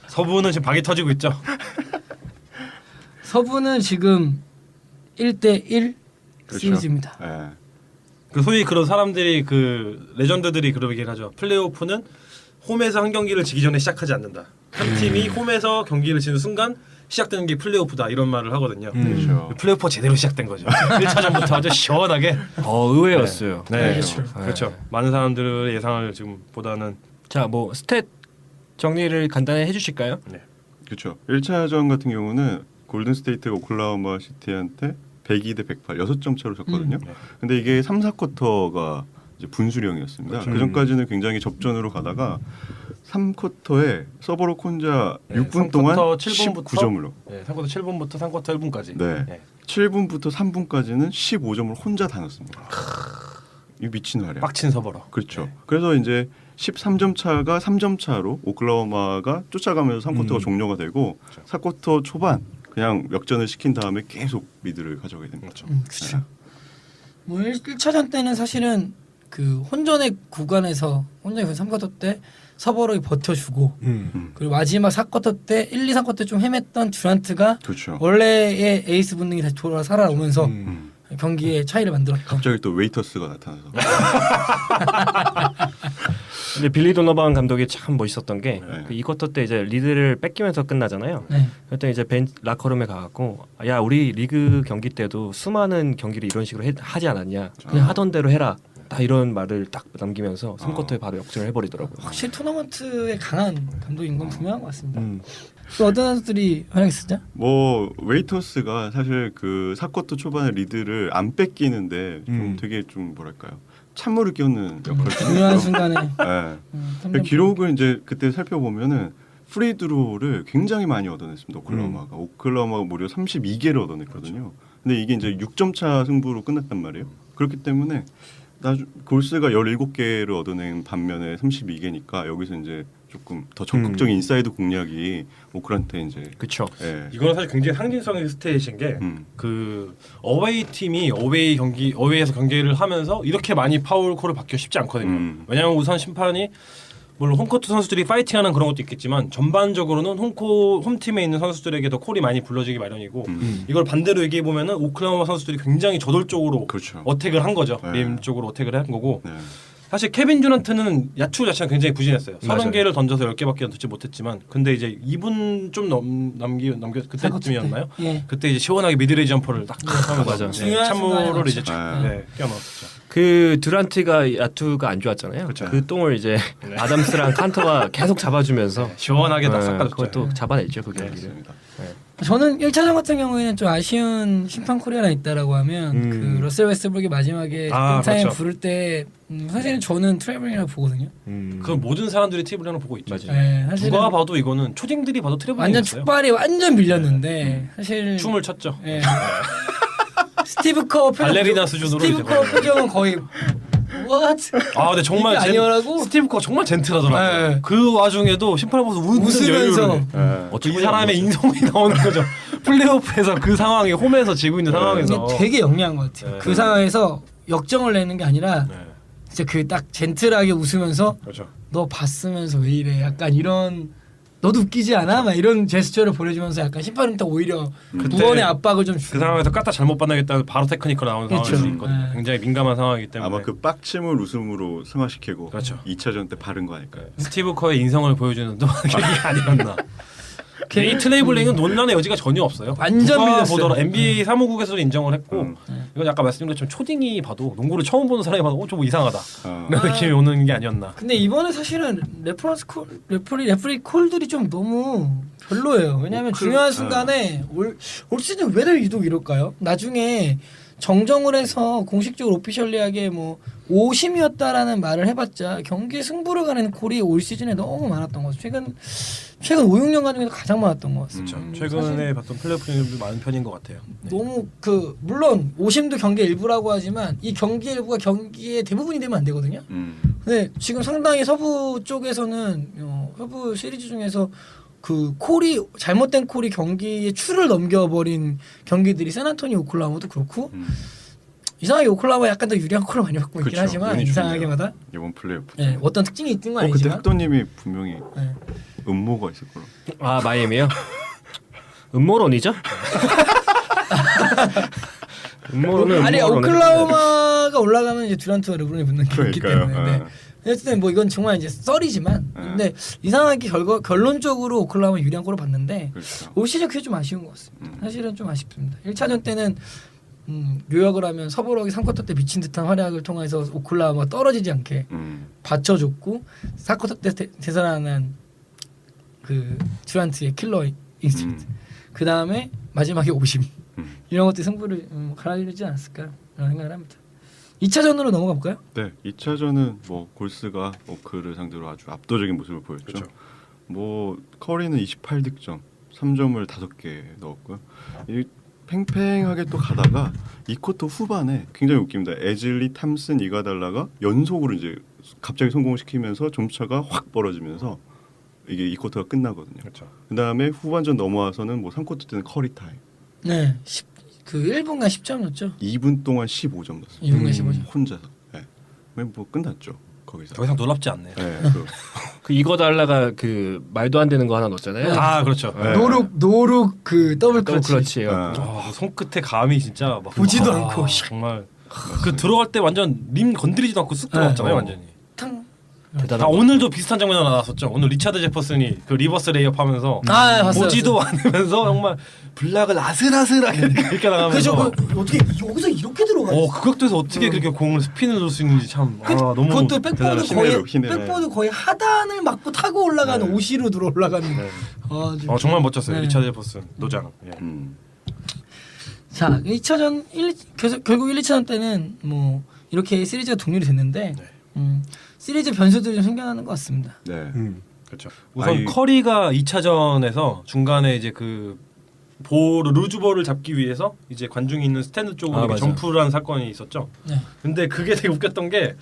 서부는 지금 박이 터지고 있죠. 서부는 지금 1대1 그렇죠. 시리즈입니다. 네. 그 소위 그런 사람들이 그 레전드들이 그런 얘기를 하죠. 플레이오프는 홈에서 한 경기를 지기 전에 시작하지 않는다. 한 팀이 홈에서 경기를 지는 순간 시작되는 게 플레이오프다 이런 말을 하거든요. 그렇죠. 플레이오프가 제대로 시작된 거죠. 1차전부터 아주 시원하게. 의외였어요. 네, 그렇죠. 그렇죠. 많은 사람들의 예상을 지금 보다는 자, 뭐 스탯 정리를 간단히 해주실까요? 그렇죠. 1차전 같은 경우는 골든 스테이트가 오클라호마 시티한테 102대 108 6점 차로 졌거든요. 네. 근데 이게 3, 4쿼터가 이제 분수령이었습니다. 그 전까지는 굉장히 접전으로 가다가 3쿼터에 서버로 혼자 네, 6분 동안 7분부터 19점으로. 네, 3쿼터 7분부터 3쿼터 1분까지. 네. 7분부터 3분까지는 15점을 혼자 다 넣었습니다. 이 미친 활약. 빡친 서버로. 그렇죠. 네. 그래서 이제 13점 차가 3점 차로 오클라호마가 쫓아가면서 3쿼터가 종료가 되고 4쿼터 초반 그냥 역전을 시킨 다음에 계속 리드를 가져가게 됩니다. 그렇죠. 뭐 1차전 때는 사실은 그 혼전의 구간에서 혼전의 3쿼터 때 서버로 버텨주고 그리고 마지막 4쿼터 때 1, 2, 3쿼터 좀 헤맸던 듀란트가 그렇죠. 원래의 에이스 본능이 다시 돌아 살아오면서 경기의 차이를 만들었던. 갑자기 또 웨이터스가 나타나서 근데 빌리 도너반 감독이 참 멋있었던 게 네. 그 2쿼터 때 이제 리드를 뺏기면서 끝나잖아요. 네. 그때 이제 라커룸에 가갖고 야 우리 리그 경기 때도 수많은 경기를 이런 식으로 하지 않았냐. 그냥 하던 대로 해라. 다 이런 말을 딱 남기면서 3쿼터에 바로 역전을 해버리더라고요. 확실히 토너먼트에 강한 감독인 건 분명한 것 같습니다. 또 어떤 선수들이 활약했었죠? 뭐 웨이터스가 사실 그 4쿼터 초반에 리드를 안 뺏기는데 좀 되게 좀 뭐랄까요 찬물을 끼얹는 역할을 중요한 순간에 네. 기록을 이제 그때 살펴보면은 프리드로를 굉장히 많이 얻어냈습니다. 오클라호마가 무려 32개를 얻어냈거든요. 근데 이게 이제 6점 차 승부로 끝났단 말이에요. 그렇기 때문에 골스가 17개를 얻어낸 반면에 32개니까 여기서 이제 조금 더 적극적인 인사이드 공략이 오클한테 이제 그렇죠. 예. 이거는 사실 굉장히 상징성의 스탯인 게 그 어웨이 팀이 어웨이에서 경기를 하면서 이렇게 많이 파울 콜을 받기 쉽지 않거든요. 왜냐하면 우선 심판이 물론 홈코트 선수들이 파이팅하는 그런 것도 있겠지만 전반적으로는 홈팀에 있는 선수들에게 더 콜이 많이 불러지기 마련이고 이걸 반대로 얘기해 보면은 오클라호마 선수들이 굉장히 저돌적으로 그렇죠. 어택을 한 거죠. 네. 림 쪽으로 어택을 한 거고 네. 사실 케빈 듀란트는 야투 자체가 굉장히 부진했어요. 맞아요. 30개를 던져서 10개밖에 넣지 못했지만 근데 이제 2분 좀 넘겨 그때쯤이었나요? 예. 그때 이제 시원하게 미드레인지 점퍼를 딱 하면서 맞아. 중요한 순간에 찬물을 이제 맞죠. 끼워넣었었죠. 그 듀란트가 야투가 안 좋았잖아요. 그쵸. 그 똥을 이제 아담스랑 칸터가 계속 잡아주면서 시원하게 딱 네, 닦아줬죠. 그것도 잡아냈죠 그 경기를. 맞습니다. 저는 1차전 같은 경우에는 좀 아쉬운 심판 코리아가 있다라고 하면 그 러셀 웨스트브룩이 마지막에 땡타임 그렇죠. 부를 때 사실은 저는 트래블링이라고 보거든요. 그건 모든 사람들이 트래블링을 보고 있죠. 맞아요. 네, 사실은 누가 봐도 이거는 초딩들이 봐도 완전 트래블링이었어요. 축발이 완전 밀렸는데 사실 춤을 췄죠. 예. 스티브 커 표정 발레리나 수준으로 스티브 이제 커 표정은 거의 what? 아 근데 정말 이게 아니라고? 스티브 커 정말 젠틀하더라고요. 네. 그 와중에도 심판 보면서 웃으면서 네. 이 사람의 인성이 나오는 거죠. 플레이오프에서 그 상황에 홈에서 지고 있는 상황에서 이게 되게 영리한 것 같아요. 네. 그 상황에서 역정을 내는 게 아니라 네. 진짜 그 딱 젠틀하게 웃으면서 그렇죠. 너 봤으면서 왜 이래? 약간 이런 너도 웃기지 않아? 막 이런 제스처를 보여주면서 약간 심판한테 오히려 무언의 압박을 좀 주고 그 상황에서 까딱 잘못 받나겠다 바로 테크니컬 나오는 그렇죠. 상황일 수 있거든요. 네. 굉장히 민감한 상황이기 때문에 아마 그 빡침을 웃음으로 승화시키고 그렇죠. 2차전 때 바른 거 아닐까요? 스티브 커의 인성을 보여주는 또 계기가 아니었나. 이 트레이블링은 논란의 여지가 전혀 없어요. 완전 누가 밀렸어요. 보더라도 NBA 사무국에서도 인정을 했고 음. 이건 아까 말씀드린 것처럼 초딩이 봐도 농구를 처음 보는 사람이 봐도 좀 이상하다 아. 이런 느낌이 오는 게 아니었나. 근데 이번에 사실은 레프리 콜들이 좀 너무 별로예요. 왜냐하면 중요한 순간에 올 시즌 왜 유독 이럴까요? 나중에 정정을 해서 공식적으로 오피셜리하게 뭐 오심이었다라는 말을 해봤자 경기 승부를 가는 콜이 올 시즌에 너무 많았던 거죠. 최근 5, 6년간 중에서 가장 많았던 것 같습니다. 최근에 봤던 플레이오프도 많은 편인 것 같아요. 너무 물론 오심도 경기의 일부라고 하지만 이 경기의 일부가 경기의 대부분이 되면 안 되거든요. 근데 지금 상당히 서부 쪽에서는 서부 시리즈 중에서 그 콜이 잘못된 콜이 경기의 추를 넘겨버린 경기들이 샌안토니오 오클라호마도 그렇고 이상하게 오클라호마 약간 더 유리한 콜을 많이 받고 있긴 그쵸. 하지만 운이 이상하게마다 이번 플레이오프. 네, 어떤 특징이 있는 건 그때 아니지만 흑도님이 분명히 네. 음모가 있을 거로. 아 마이애미요? 음모론이죠? 음모론은 아니 음모론은- 오클라호마가 올라가면 이제 듀란트와 르브론이 붙는 게 있기 그러니까요. 때문에 네. 어쨌든 뭐 이건 정말 이제 썰이지만 근데 이상하게 결론적으로 오클라호마 유리한 골을 봤는데 그렇죠. 올 시즌 그게 좀 아쉬운 것 같습니다. 사실은 좀 아쉽습니다. 1차전 때는 요약을 하면 서브록이 3쿼터 때 미친 듯한 활약을 통해서 오클라호마 떨어지지 않게 받쳐줬고 4쿼터 때 대선하는 그 듀란트의 킬러 인스tinct 그 다음에 마지막에 오심 이런 것들이 승부를 갈라지지 않았을까 이런 생각을 합니다. 2차전으로 넘어가 볼까요? 네, 2차전은 뭐 골스가 오크를 상대로 아주 압도적인 모습을 보였죠. 그렇죠. 뭐 커리는 28득점, 3점을 5개 넣었고요. 이 팽팽하게 또 가다가 이 쿼터 후반에 굉장히 웃깁니다. 에즐리, 탐슨, 이가달라가 연속으로 이제 갑자기 성공시키면서 점차가 확 벌어지면서 이게 이 쿼터가 끝나거든요. 그렇죠. 그다음에 후반전 넘어와서는 뭐 3쿼터 때는 커리 타임. 네, 그 1분간 10점 넣었죠. 2분 동안 15점 넣었어요. 2분간 15점. 혼자서. 네. 뭐 끝났죠. 거기서. 더 이상 놀랍지 않네요. 네, 그 이거 달라가 그 말도 안 되는 거 하나 넣었잖아요. 아 그렇죠. 네. 노룩 그 더블 더블 클러치. 클러치예요. 손끝에 감이 진짜 막 보지도 와, 않고 정말 그 들어갈 때 완전 림 건드리지도 않고 쓱 들어갔잖아요 완전히. 탕. 대단한. 아 오늘도 비슷한 장면 하나 나왔었죠. 오늘 리차드 제퍼슨이 그 리버스 레이업하면서 아, 봤어요. 보지도 않으면서 정말 블락을 아슬아슬하게 이렇게 나가면서. 그죠? 어떻게 여기서 이렇게 들어가? 그 각도에서 어떻게 그렇게 공을 스핀을 넣을 수 있는지 참 너무 그것도 백보드 대단하시네. 거의 힘내로. 백보드 거의 하단을 맞고 타고 올라가는 네. 오시로 들어 올라가는. 정말 멋졌어요. 네. 리차드 제퍼슨 노장. 예. 자, 2차전 결국 1, 2차전 때는 뭐 이렇게 시리즈가 동률이 됐는데 시리즈 변수들이 좀 생겨나는 것 같습니다. 네. 그렇죠. 우선 커리가 2차전에서 중간에 이제 그 루즈볼을 잡기 위해서 이제 관중이 있는 스탠드 쪽으로 이렇게 맞아. 점프를 한 사건이 있었죠. 네. 근데 그게 되게 웃겼던 게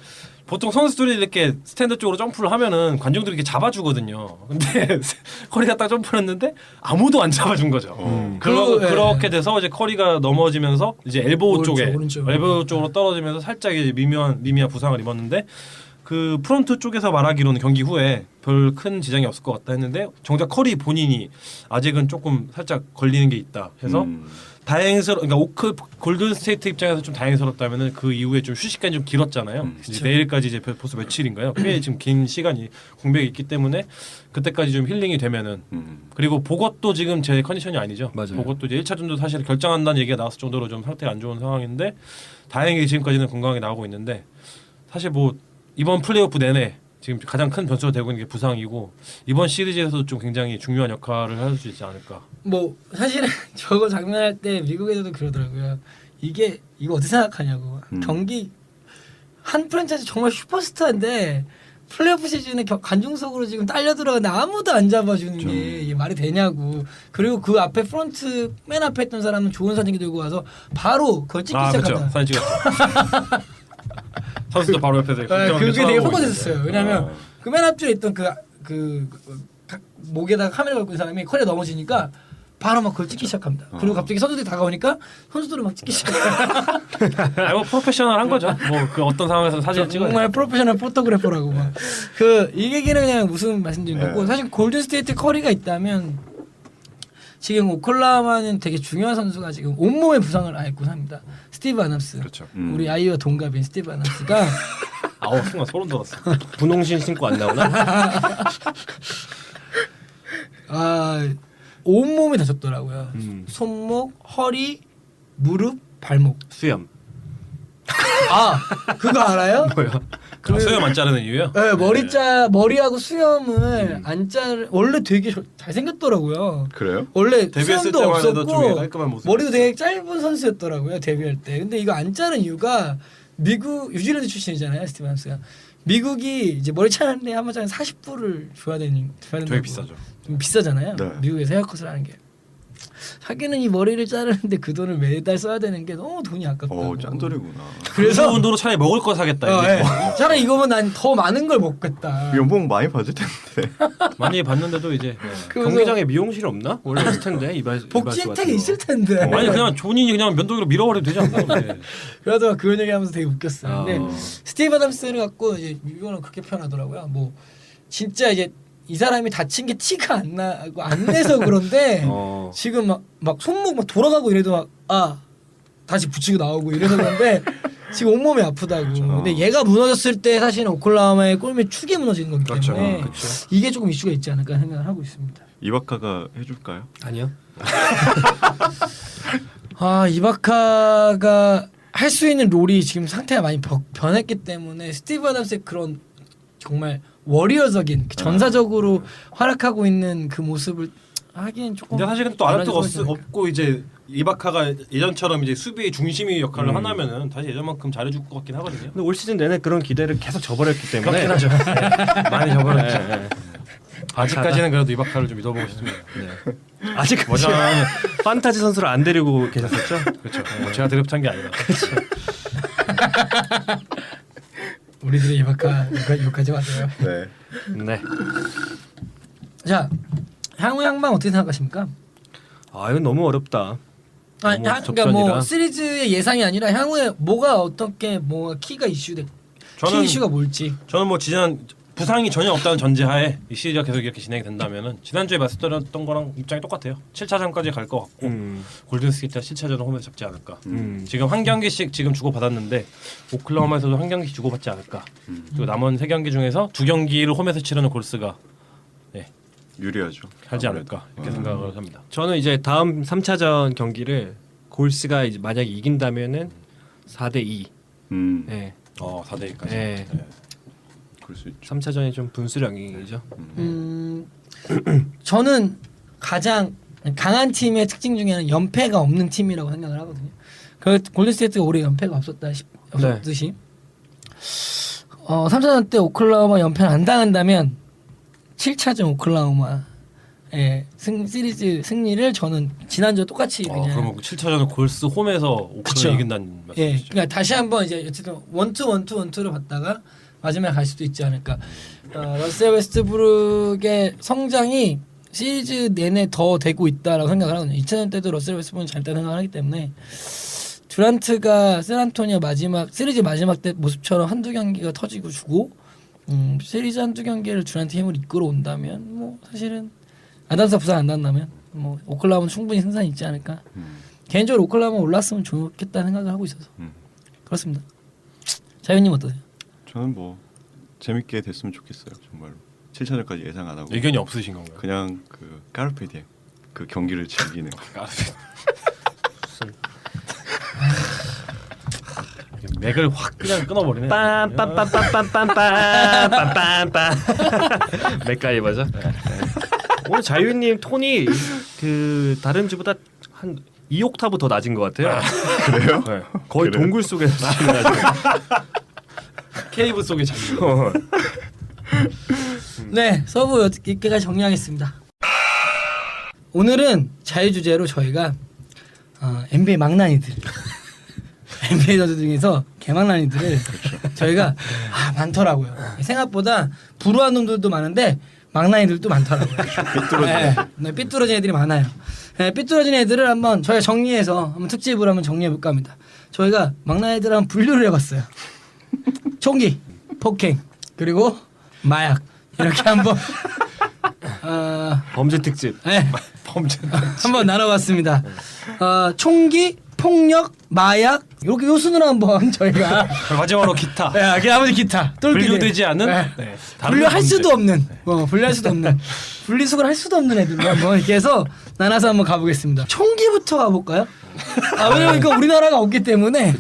보통 선수들이 이렇게 스탠드 쪽으로 점프를 하면은 관중들이 이렇게 잡아주거든요. 근데 커리가 딱 점프를 했는데 아무도 안 잡아준 거죠. 그렇게 돼서 이제 커리가 넘어지면서 이제 엘보우 쪽에 오른쪽. 엘보우 쪽으로 떨어지면서 살짝 이제 미미한 부상을 입었는데 그 프론트 쪽에서 말하기로는 경기 후에 별 큰 지장이 없을 것 같다 했는데 정작 커리 본인이 아직은 조금 살짝 걸리는 게 있다 해서 그러니까 골든 스테이트 입장에서 좀 다행스럽다면은 그 이후에 좀 휴식 시간이 좀 길었잖아요. 이제 내일까지 이제 벌써 며칠인가요? 꽤 지금 긴 시간이 공백이 있기 때문에 그때까지 좀 힐링이 되면은 그리고 보것도 지금 제 컨디션이 아니죠. 맞아요. 보것도 이제 1차전도 사실 결정한다는 얘기가 나왔을 정도로 좀 상태가 안 좋은 상황인데 다행히 지금까지는 건강하게 나오고 있는데 사실 뭐 이번 플레이오프 내내 지금 가장 큰 변수가 되고 있는 게 부상이고 이번 시리즈에서도 좀 굉장히 중요한 역할을 할 수 있지 않을까. 뭐 사실은 저거 장면할 때 미국에서도 그러더라고요. 이거 어떻게 생각하냐고. 경기 한 프랜차이즈 정말 슈퍼스타인데 플레이오프 시즌에 관중석으로 지금 딸려 들어가는데 아무도 안 잡아주는 게 이게 말이 되냐고. 그리고 그 앞에 프론트 맨 앞에 있던 사람은 좋은 사진 들고 와서 바로 그걸 찍기 그렇죠. 시작한다. 사진 찍었죠. 선수도 바로 옆에서 네, 걱정하면서 그게 되게 쳐다보고 포커스였어요. 있는데. 왜냐하면 그 맨 앞줄에 있던 그 목에다가 카메라 걸고 있는 사람이 컬에 넘어지니까 바로 막 그걸 찍기 시작합니다. 그리고 갑자기 선수들이 다가오니까 선수들은 막 찍기 시작해요. 뭐 프로페셔널한 거죠. 뭐 그 어떤 상황에서 사진 찍어야 정말 프로페셔널 포토그래퍼라고 막. 그 이 얘기는 그냥 무슨 말씀드린 네. 거고 사실 골든 스테이트 커리가 있다면 지금 오클라호마는 되게 중요한 선수가 지금 온몸에 부상을 앓고 삽니다. 스티브 아담스. 그렇죠. 우리 아이와 동갑인 스티브 아담스가 아우 순간 소름 돋았어. 분홍신 신고 안 나오나? 온몸이 다쳤더라고요. 손목, 허리, 무릎, 발목. 수염. 그거 알아요? 뭐야? 수염 안 자르는 이유요? 네, 머리하고 수염을 안 원래 되게 잘생겼더라고요. 그래요? 원래 데뷔했을 수염도 때만 해도 좀 없었고 깔끔한 모습. 머리도 되게 짧은 선수였더라고요 데뷔할 때. 근데 이거 안 자른 이유가 미국 뉴질랜드 출신이잖아요 스티브 아담스가. 미국이 이제 머리 자르는데 한 번에 40불을 줘야 되는 되게 비싸죠. 좀 비싸잖아요. 네. 미국에서 헤어컷을 하는 게. 자기는 이 머리를 자르는데 그 돈을 매달 써야 되는 게 너무 돈이 아깝다고. 짠돌이구나. 그래서 그 돈으로 차라리 먹을 거 사겠다. 이게. 차라리 이거면 난 더 많은 걸 먹겠다. 연봉 많이 받을 텐데. 많이 받는데도 이제 그래서 경기장에 미용실 없나? 원래 있을 텐데 복지 혜택이 있을 텐데. 아니 그냥 본인이 그냥 면도기로 밀어버리면 되지 않나? 네. 그러다가 그런 얘기하면서 되게 웃겼어요. 근데 아. 스티브 아담스를 갖고 이제 이거는 그렇게 표현하더라고요. 뭐 진짜 이제 이 사람이 다친 게 티가 안 나고 안 내서 그런데 지금 막 손목 막 돌아가고 이래도 다시 붙이고 나오고 이래서 그런데 지금 온몸이 아프다고. 근데 얘가 무너졌을 때 사실은 오클라호마의 골밑 축이 무너지는 거기 때문에 이게 조금 이슈가 있지 않을까 생각을 하고 있습니다. 이바카가 해줄까요? 아니요. 이바카가 할 수 있는 롤이 지금 상태가 많이 변했기 때문에 스티브 아담스의 그런 정말 워리어적인 전사적으로 활약하고 있는 그 모습을 하기엔 조금. 근데 사실은 또 아랍도 변하지 않을까. 없고 이제 이바카가 예전처럼 이제 수비의 중심이 역할을 하나면은 다시 예전만큼 잘해줄 것 같긴 하거든요. 근데 올 시즌 내내 그런 기대를 계속 저버렸기 때문에 그렇긴 하죠. 많이 저버렸죠. 네. 아직까지는 그래도 이바카를 좀 믿어보고 싶습니다. 아직 뭐죠? 판타지 선수를 안 데리고 계셨었죠? 그렇죠. 뭐 제가 드래프트한 게 아니라. 우리들의 이바카 욕하지 마세요. 네. 네. 자, 향후 향방 어떻게 생각하십니까? 이건 너무 어렵다. 너무 그러니까 뭐 접전이라. 시리즈의 예상이 아니라 향후에 뭐가 어떻게 키가 키 이슈가 뭘지. 저는 뭐 지난 부상이 전혀 없다는 전제하에 이 시리즈가 계속 이렇게 진행이 된다면은 지난주에 말씀드렸던 거랑 입장이 똑같아요. 7차전까지 갈 것 같고 골든스테이트가 7차전을 홈에서 잡지 않을까. 지금 한 경기씩 지금 주고받았는데 오클라호마에서도 한 경기씩 주고받지 않을까. 그리고 남은 3경기 중에서 2경기를 홈에서 치르는 골스가 유리하죠. 하지 않을까 이렇게 생각을 합니다. 저는 이제 다음 3차전 경기를 골스가 이제 만약에 이긴다면은 4대2. 네. 4대2까지. 네. 그럴 수 있죠. 3차전이 좀 분수령이죠. 저는 가장 강한 팀의 특징 중에는 연패가 없는 팀이라고 생각을 하거든요. 그 골든스테이트가 올해 연패가 없었듯이 3차전 때 오클라호마 연패를 안 당한다면 7차전 오클라호마의 시리즈 승리를 저는 지난주와 똑같이 그냥 그러면 7차전을 골스 홈에서 오클라호마 이긴다는 말씀이시죠? 그러니까 다시 한번 이제 어쨌든 원투로 봤다가 마지막에 갈 수도 있지 않을까. 러셀 웨스트브룩의 성장이 시리즈 내내 더 되고 있다라고 생각을 하거든요. 2000년 때도 러셀 웨스트브룩은 잘했다고 생각을 하기 때문에 듀란트가 샌안토니오 시리즈 마지막 때 모습처럼 한두 경기가 터지고 주고 시리즈 한두 경기를 듀란트 힘을 이끌어 온다면 뭐 사실은 아담스가 부상 안 난다면 뭐 오클라호마는 충분히 승산이 있지 않을까 개인적으로 오클라호마 올랐으면 좋겠다는 생각을 하고 있어서 그렇습니다. 자유님 어떠세요? 저는 뭐 재밌게 됐으면 좋겠어요. 정말로 7차전까지 예상 안 하고 의견이 없으신 건가요? 그냥 그 까르페디엠 그 경기를 즐기는. 맥을 확 그냥 끊어버리네. 빰빰빰빰빰빰빰빰빰 맥가이버죠. 오늘 자유님 톤이 그 다른 주보다 한 2옥타브 더 낮은 것 같아요. 그래요? 네. 거의 그래요? 동굴 속에서 지나가지고. 케이브 속에 잠겨. 네, 서브 여기까지 정리하겠습니다. 오늘은 자유 주제로 저희가 NBA 망나니들, NBA 선수 중에서 개망나니들을 저희가 많더라고요. 생각보다 불우한 놈들도 많은데 망나니들도 많더라고요. 네, 삐뚤어진 애들이 많아요. 네, 삐뚤어진 애들을 한번 저희가 정리해서 한번 특집으로 한번 정리해 볼까 합니다. 저희가 망나니들 한번 분류를 해봤어요. 총기, 폭행, 그리고 마약 이렇게 한번 범죄 특집. 네, 범죄. 한번 나눠봤습니다. 총기, 폭력, 마약 이렇게 요 순으로 한번 저희가 마지막으로 기타. 아무튼 기타 분류되지 않은 네. 다른 분류할 범죄. 수도 없는 분류할 수도 없는 분리수거를 할 수도 없는 애들로 한번 이렇게 해서 나눠서 한번 가보겠습니다. 총기부터 가볼까요? 왜냐면 이거 우리나라가 없기 때문에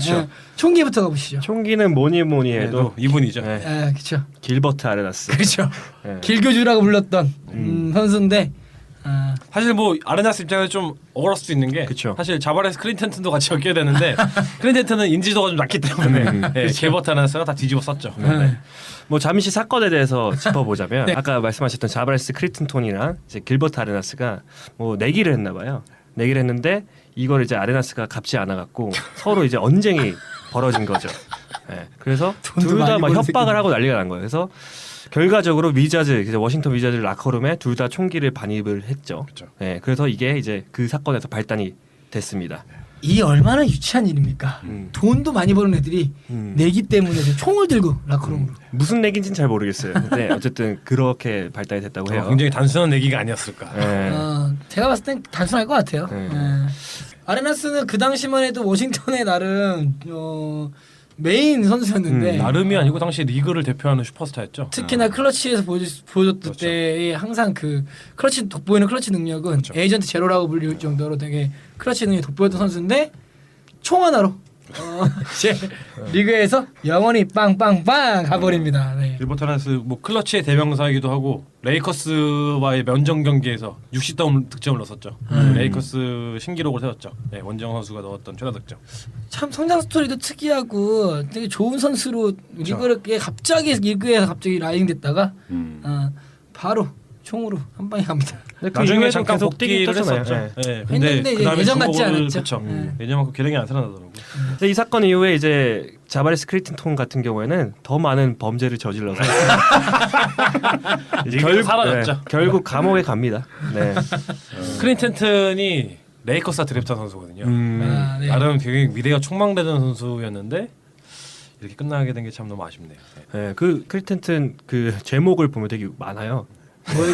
총기부터 가보시죠. 총기는 뭐니 해도 이분이죠. 네. 그렇죠. 길버트 아레나스. 그렇죠. 네. 길교주라고 불렀던 선수인데 사실 뭐 아레나스 입장에서 좀 억울할 수도 있는 게 그쵸. 사실 자바레스 클린턴도 같이 엮여야 되는데 클린턴은 인지도가 좀 낮기 때문에 길버트 아레나스가 다 뒤집어 썼죠. 뭐 잠시 사건에 대해서 짚어보자면 네. 아까 말씀하셨던 자바레스 크리튼톤이랑 이제 길버트 아레나스가 뭐 내기를 했나 봐요. 내기를 했는데 이걸 이제 아레나스가 갚지 않아 갖고 서로 이제 언쟁이 벌어진 거죠. 네. 그래서 돈도 둘 다 많이 막 버는 협박을 새끼들. 하고 난리가 난 거예요. 그래서 결과적으로 위자즈 이제 워싱턴 위자즈 라커룸에 둘 다 총기를 반입을 했죠. 그쵸. 네. 그래서 이게 이제 그 사건에서 발단이 됐습니다. 이 얼마나 유치한 일입니까? 돈도 많이 버는 애들이 내기 때문에 총을 들고 라커룸으로. 무슨 내기인지는 잘 모르겠어요. 근데 어쨌든 그렇게 발단이 됐다고 해요. 굉장히 단순한 얘기가 아니었을까. 네. 제가 봤을 땐 단순할 것 같아요. 네. 아레나스는 그 당시만 해도 워싱턴의 나름 메인 선수였는데 나름이 아니고 당시 리그를 대표하는 슈퍼스타였죠. 특히나 클러치에서 보여줬을 그렇죠. 때의 항상 그 클러치 돋보이는 클러치 능력은 그렇죠. 에이전트 제로라고 불릴 정도로 되게 클러치 능력이 돋보였던 선수인데 총 하나로 이제 리그에서 영원히 빵빵빵 가버립니다. 네. 길버트 아레나스 뭐 클러치의 대명사이기도 하고 레이커스와의 면전 경기에서 60점 득점을 넣었었죠. 레이커스 신기록을 세웠죠. 네, 원정 선수가 넣었던 최다 득점. 참 성장 스토리도 특이하고 되게 좋은 선수로 리그를 갑자기 리그에서 갑자기 라이징 됐다가 바로 총으로 한 방에 갑니다. 근데 그 나중에 이후에도 잠깐 계속 뛰긴 복귀를 했잖아요. 했었죠. 네. 네, 했는데 이제 그다음에 예전 같지 중국을 않았죠. 그쵸. 네. 예전만큼 기량이 안 살아나더라고요. 근데 이 사건 이후에 이제 자바레스 크리튼톤 같은 경우에는 더 많은 범죄를 저질러서 이제 사라졌죠. 네, 결국 감옥에 갑니다. 네. 클린턴이 레이커스와 드래프트한 선수거든요. 네. 나름 되게 미래가 촉망되는 선수였는데 이렇게 끝나게 된 게 참 너무 아쉽네요. 네. 네, 그 크리튼턴 그 제목을 보면 되게 많아요.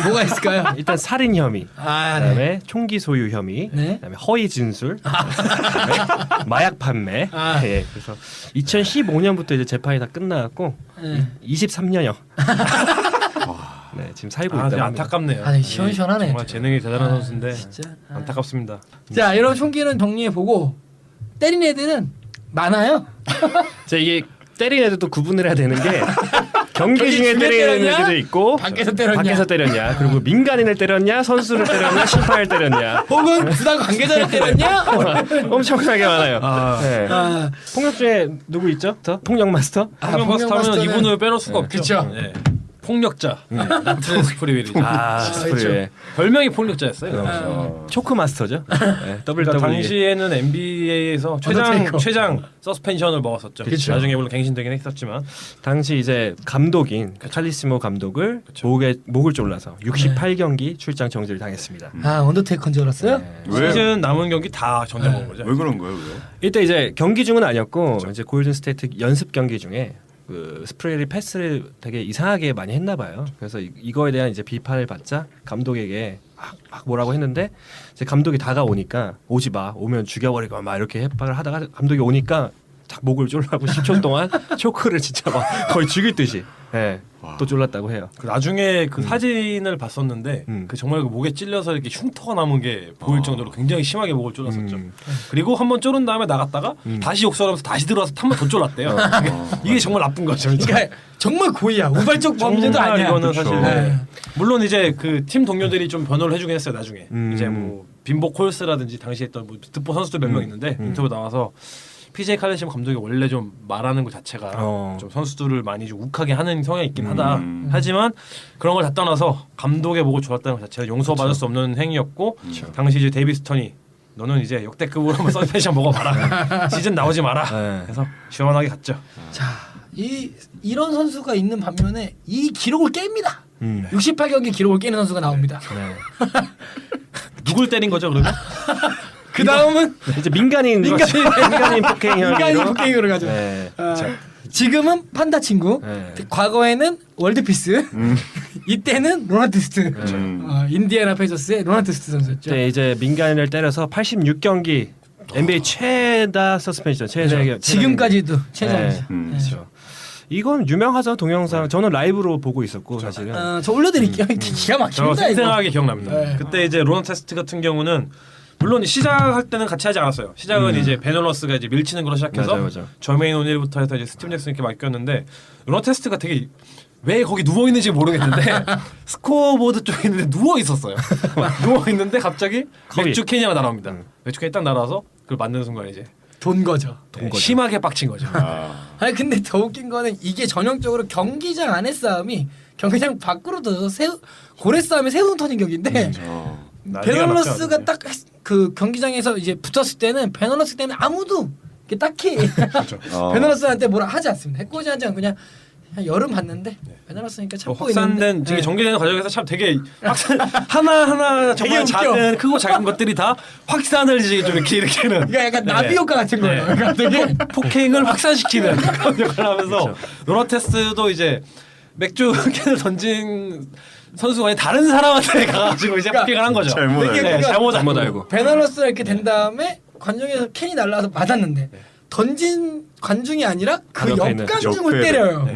뭐가 있을까요? 일단 살인 혐의, 그다음에 네. 총기 소유 혐의, 네. 그다음에 허위 진술, 그다음에 마약 판매. 예, 그래서 2015년부터 이제 재판이 다 끝나갖고 네. 23년여. 네, 지금 살고 있다. 되게 안타깝네요. 네, 시원시원하네. 정말 재능이 대단한 선수인데 진짜. 안타깝습니다. 자, 이런 총기는 정리해 보고 때린 애들은 많아요. 자, 이게 때린 애들도 구분을 해야 되는 게 경기 경기 중에 중에 때리는 때렸냐? 애들도 있고 밖에서 때렸냐? 밖에서 때렸냐? 그리고 민간인을 때렸냐? 선수를 때렸냐? 심판을 때렸냐? 혹은 구단 관계자를 때렸냐? 엄청나게 많아요. 네. 폭력 중에 누구 있죠? 더? 폭력 마스터? 폭력 마스터는 마스터는- 이분을 빼놓을 수가 없죠. 그쵸. 네. 폭력자. 나트 스프리웰이죠. 스프리웨. 별명이 폭력자였어요. 초크 마스터죠. 네. 그러니까 WWE. 당시에는 NBA에서 언더테이커. 최장 서스펜션을 먹었었죠. 그쵸. 나중에 물론 갱신되긴 했었지만 당시 이제 감독인 찰리스모 감독을 그쵸. 목을 졸라서 68경기 출장 정지를 당했습니다. 언더테이커인 줄 알았어요? 네. 왜요? 시즌 남은 경기 다 정지 먹은 거죠. 왜 그런 거예요? 왜? 이때 이제 경기 중은 아니었고 이제 골든 스테이트 연습 경기 중에 그 스프레리 패스를 되게 이상하게 많이 했나 봐요. 그래서 이거에 대한 이제 비판을 받자 감독에게 막 뭐라고 했는데 이제 감독이 다가오니까 오지 마, 오면 죽여버리고 막 이렇게 협박을 하다가 감독이 오니까 딱 목을 졸라고 10초 동안 초크를 진짜 막 거의 죽일 듯이 또 졸랐다고 해요. 그 나중에 그 사진을 봤었는데 그 정말 그 목에 찔려서 이렇게 흉터가 남은 게 보일 정도로 굉장히 심하게 목을 졸랐었죠. 그리고 한 번 졸은 다음에 나갔다가 다시 욕설하면서 다시 들어와서 한 번 더 졸랐대요. 이게 정말 나쁜 거죠. 그러니까 정말 고의야. 우발적 범죄도 정말 아니야. 이거는 그렇죠. 사실 네. 물론 이제 그 팀 동료들이 좀 변호를 해주긴 했어요. 나중에 이제 뭐 빈보 콜스라든지 당시에 했던 뭐 득보 선수들 몇 명 있는데 인터뷰 나와서 PJ 칼렌심 감독이 원래 좀 말하는 것 자체가 좀 선수들을 많이 좀 욱하게 하는 성향이 있긴 하다. 하지만 그런 걸 다 떠나서 감독의 목을 졸았다는 것 자체가 용서받을 수 없는 행위였고 당시 이제 데이비 스턴이 너는 이제 역대급으로 한번 서스펜션 먹어봐라. 시즌 나오지 마라. 그래서 시원하게 갔죠. 자, 이런 선수가 있는 반면에 이 기록을 깹니다. 68경기 기록을 깨는 선수가 나옵니다. 누굴 때린 거죠 그러면? 그 다음은 이제 민간인 폭행 인간이 혐의로 폭행으로 가죠. 네. 지금은 판다 친구, 네. 과거에는 월드피스, 이때는 로나티스트, 인디애나 페이저스의 로나티스트 선수였죠. 네, 이제 민간인을 때려서 86경기 NBA 최다 서스펜션 최대 지금까지도 최장이죠. 그렇죠. 이건 유명하죠 동영상. 저는 라이브로 보고 있었고 사실은. 저 올려드릴게요. 기가 저 막힙니다. 생생하게 기억납니다. 네. 그때 이제 로넌 테스트 같은 경우는 물론 시작할 때는 같이 하지 않았어요. 시작은 이제 베널러스가 이제 밀치는 걸로 시작해서 맞아. 저메인 오닐부터 해서 이제 스티븐 잭슨께 맡겼는데 로넌 테스트가 되게 왜 거기 누워 있는지 모르겠는데 스코어보드 쪽에 있는데 누워 있었어요. 누워 있는데 갑자기 맥주 캐니가 날아옵니다. 맥주 캐니 딱 날아와서 그걸 맞는 순간 이제 돈 거죠. 심하게 빡친 거죠. 아니 근데 더 웃긴 거는 이게 전형적으로 경기장 안의 싸움이 경기장 밖으로 둬서 고래 싸움에 새우등 터진 격인데 베널러스가 딱 그 경기장에서 이제 붙었을 때는 베널러스 때문에 아무도 이렇게 딱히 베널러스한테 뭐라 하지 않습니다. 해코지하지 않고 그냥 여름 봤는데 베널러스니까 참고 확산된 있는데 지금 정리되는 과정에서 참 되게 하나하나 정말 되게 웃겨. 작은 크고 작은 것들이 다 확산을 이제 좀 이렇게는 그러니까 약간 나비 효과 같은 거예요. 그러니까 되게 폭행을 확산시키는 그런 역할을 하면서 로너테스도 이제 맥주 캔을 던진 선수가 아닌 다른 사람한테 가가지고 이제 폭행을 한 거죠. 잘못 알고. 네, 잘못 알고. 베널러스가 이렇게 된 다음에 관중에서 캔이 날라와서 맞았는데 던진 관중이 아니라 그 옆에 옆 있는 관중을 옆에 때려요.